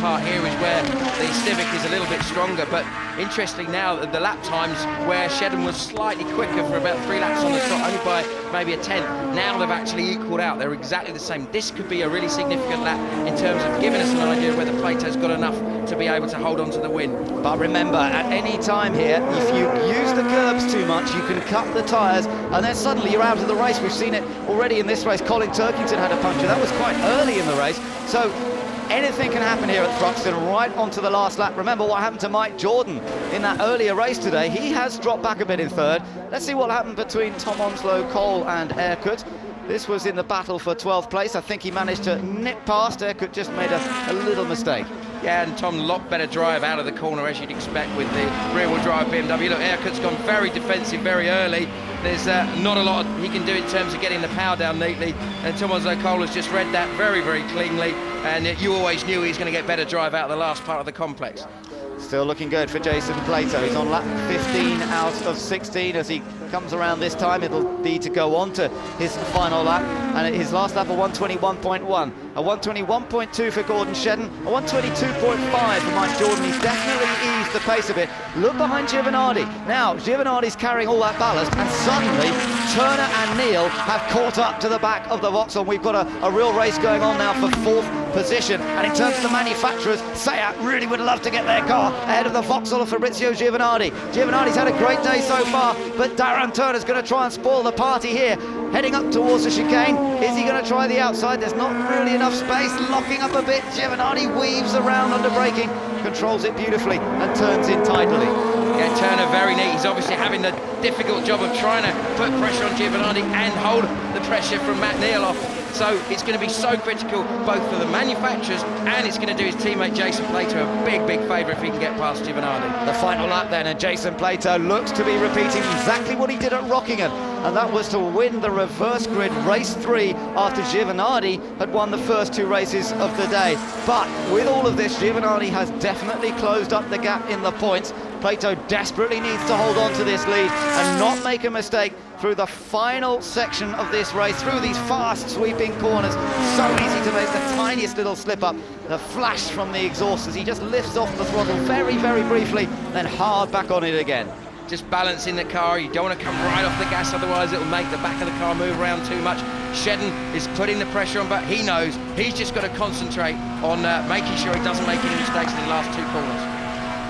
part here is where the Civic is a little bit stronger, but interestingly now the lap times where Shedden was slightly quicker for about 3 laps on the trot, only by maybe a tenth, now they've actually equalled out. They're exactly the same. This could be a really significant lap in terms of giving us an idea of whether Plato's got enough to be able to hold on to the win. But remember, at any time here, if you use the curbs too much, you can cut the tyres, and then suddenly you're out of the race. We've seen it already in this race. Colin Turkington had a puncture. That was quite early in the race. So anything can happen here at Thruxton right onto the last lap. Remember what happened to Mike Jordan in that earlier race today. He has dropped back a bit in third. Let's see what happened between Tom Onslow, Cole and Erkut. This was in the battle for 12th place. I think he managed to nip past. Erkut just made a little mistake. Yeah, and Tom, a lot better drive out of the corner, as you'd expect with the rear-wheel drive BMW. Look, Erkut's gone very defensive very early. There's not a lot he can do in terms of getting the power down neatly, and Tom Onslow-Cole has just read that very, very cleanly, and you always knew he's going to get better drive out of the last part of the complex. Still looking good for Jason Plato. He's on lap 15 out of 16. As he comes around this time, it'll need to go on to his final lap, and his last lap a 121.1, a 121.2 for Gordon Shedden, a 122.5 for Mike Jordan. He's definitely eased the pace a bit. Look behind Giovanardi. Now Giovanardi's carrying all that ballast, and suddenly Turner and Neal have caught up to the back of the Vauxhall. We've got a real race going on now for 4th position, and in terms of the manufacturers, Seat really would love to get their car ahead of the Vauxhall of Fabrizio Giovanardi. Giovanardi's had a great day so far, but Darren Turner's going to try and spoil the party here, heading up towards the chicane. Is he going to try the outside? There's not really enough space, locking up a bit. Giovanardi weaves around under braking, controls it beautifully and turns in tidily. Yeah, Turner very neat. He's obviously having the difficult job of trying to put pressure on Giovanardi and hold the pressure from Matt Neal off. So it's going to be so critical both for the manufacturers, and it's going to do his teammate Jason Plato a big, big favour if he can get past Giovanardi. The final lap then, and Jason Plato looks to be repeating exactly what he did at Rockingham, and that was to win the reverse grid race 3 after Giovanardi had won the first 2 races of the day. But with all of this, Giovanardi has definitely closed up the gap in the points. Plato desperately needs to hold on to this lead and not make a mistake through the final section of this race, through these fast sweeping corners. So easy to make the tiniest little slip up. The flash from the exhaust as he just lifts off the throttle very, very briefly, then hard back on it again. Just balancing the car. You don't want to come right off the gas, otherwise it'll make the back of the car move around too much. Shedden is putting the pressure on, but he knows he's just got to concentrate on making sure he doesn't make any mistakes in the last 2 corners.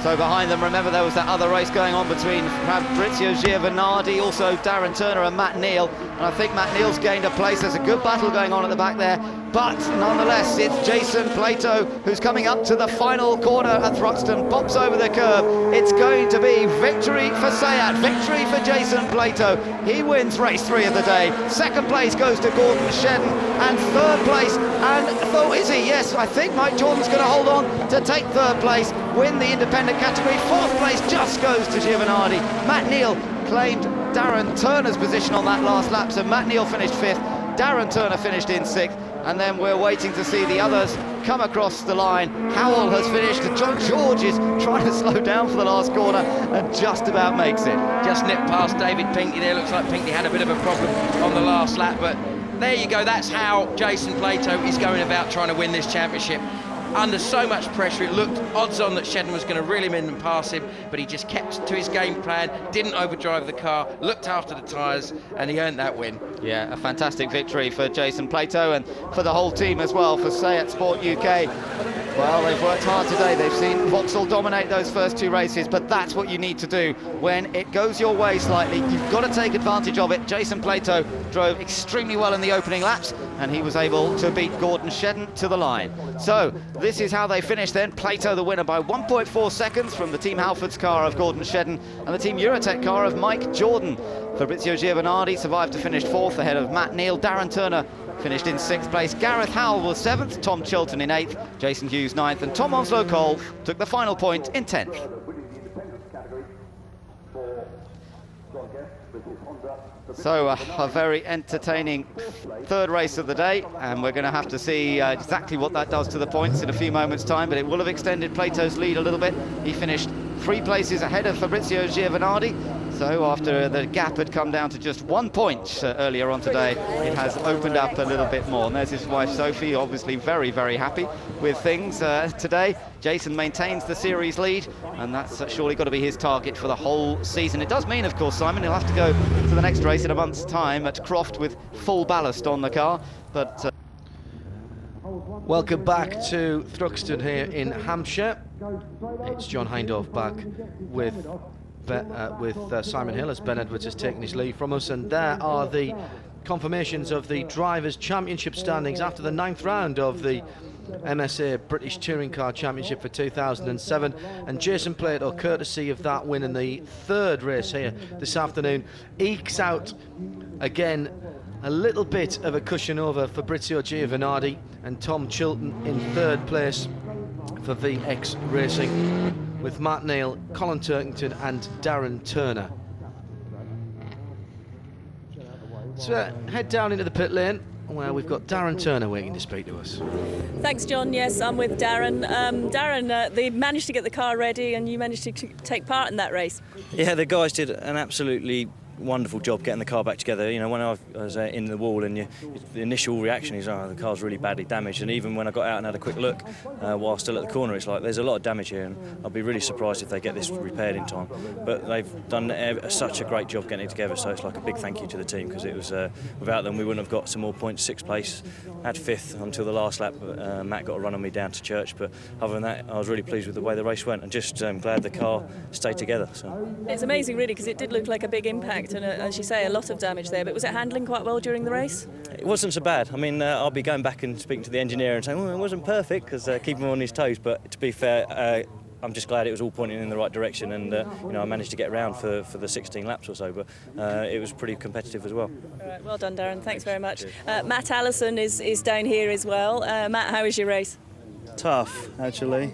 So behind them, remember there was that other race going on between Fabrizio Giovanardi, also Darren Turner and Matt Neal, and I think Matt Neal's gained a place. There's a good battle going on at the back there, but nonetheless it's Jason Plato who's coming up to the final corner at Thruxton, pops over the curb. It's going to be victory for Seat, victory for Jason Plato. He wins race 3 of the day. 2nd place goes to Gordon Shedden, and 3rd place, and oh, is he? Yes, I think Mike Jordan's going to hold on to take 3rd place, win the independent category. 4th place just goes to Giovanardi. Matt Neal claimed Darren Turner's position on that last lap, so Matt Neal finished 5th, Darren Turner finished in 6th, and then we're waiting to see the others come across the line. Howell has finished, John George is trying to slow down for the last corner and just about makes it. Just nipped past David Pinkley there. Looks like Pinkley had a bit of a problem on the last lap, but there you go. That's how Jason Plato is going about trying to win this championship. Under so much pressure, it looked odds on that Shedden was going to reel him in and pass him, but he just kept to his game plan, didn't overdrive the car, looked after the tyres, and he earned that win. Yeah, a fantastic victory for Jason Plato and for the whole team as well, for Seat Sport UK. Well, they've worked hard today. They've seen Vauxhall dominate those first 2 races, but that's what you need to do when it goes your way slightly. You've got to take advantage of it. Jason Plato drove extremely well in the opening laps, and he was able to beat Gordon Shedden to the line. So this is how they finished then. Plato the winner by 1.4 seconds from the Team Halfords car of Gordon Shedden and the Team Eurotech car of Mike Jordan. Fabrizio Giovanardi survived to finish 4th ahead of Matt Neal. Darren Turner finished in 6th place. Gareth Howell was 7th, Tom Chilton in 8th, Jason Hughes 9th, and Tom Onslow-Cole took the final point in 10th. So a very entertaining third race of the day, and we're going to have to see exactly what that does to the points in a few moments' time, but it will have extended Plato's lead a little bit. He finished 3 places ahead of Fabrizio Giovanardi, so after the gap had come down to just 1 point earlier on today, it has opened up a little bit more. And there's his wife Sophie, obviously very, very happy with things today. Jason maintains the series lead, and that's surely got to be his target for the whole season. It does mean, of course, Simon, he'll have to go to the next race in a month's time at Croft with full ballast on the car, but... Welcome back to Thruxton here in Hampshire. It's John Hindhaugh back with Simon Hill as Ben Edwards has taken his leave from us, and there are the confirmations of the Drivers' Championship standings after the 9th round of the MSA British Touring Car Championship for 2007, and Jason Plato, courtesy of that win in the 3rd race here this afternoon, ekes out again a little bit of a cushion over Fabrizio Giovanardi and Tom Chilton in 3rd place for VX Racing, with Matt Neal, Colin Turkington and Darren Turner. So head down into the pit lane where we've got Darren Turner waiting to speak to us. Thanks, John. Yes, I'm with Darren. Darren, they managed to get the car ready and you managed to take part in that race. Yeah, the guys did an absolutely wonderful job getting the car back together. You know, when I was in the wall, and the initial reaction is, oh, the car's really badly damaged. And even when I got out and had a quick look while still at the corner, it's like there's a lot of damage here, and I'll be really surprised if they get this repaired in time. But they've done such a great job getting it together, so it's like a big thank you to the team, because it was without them we wouldn't have got some more points. 6th place, had 5th until the last lap. Matt got a run on me down to church, but other than that, I was really pleased with the way the race went, and just glad the car stayed together. So it's amazing, really, because it did look like a big impact and, as you say, a lot of damage there. But was it handling quite well during the race? It wasn't so bad. I mean, I'll be going back and speaking to the engineer and saying, well, it wasn't perfect, because keeping him on his toes. But to be fair, I'm just glad it was all pointing in the right direction, and you know, I managed to get around for the 16 laps or so. But it was pretty competitive as well. All right, well done, Darren. Thanks very much. Matt Allison is down here as well. Matt, how was your race? Tough, actually.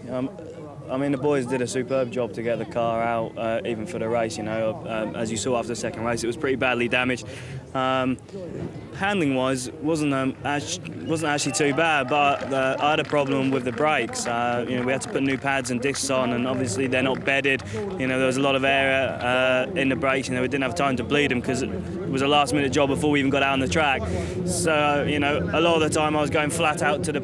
I mean, the boys did a superb job to get the car out, even for the race. You know, as you saw after the second race, it was pretty badly damaged. Handling-wise, wasn't actually too bad, but I had a problem with the brakes. You know, we had to put new pads and discs on, and obviously they're not bedded. You know, there was a lot of air in the brakes. You know, we didn't have time to bleed them because it was a last-minute job before we even got out on the track. So, you know, a lot of the time I was going flat out to the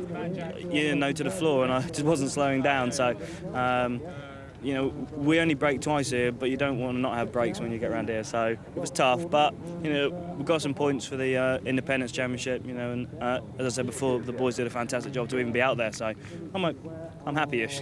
floor, and I just wasn't slowing down. So, you know, we only brake twice here, but you don't want to not have brakes when you get around here. So it was tough, but you know, we got some points for the Independence Championship. You know, and as I said before, the boys did a fantastic job to even be out there. So I'm happy-ish.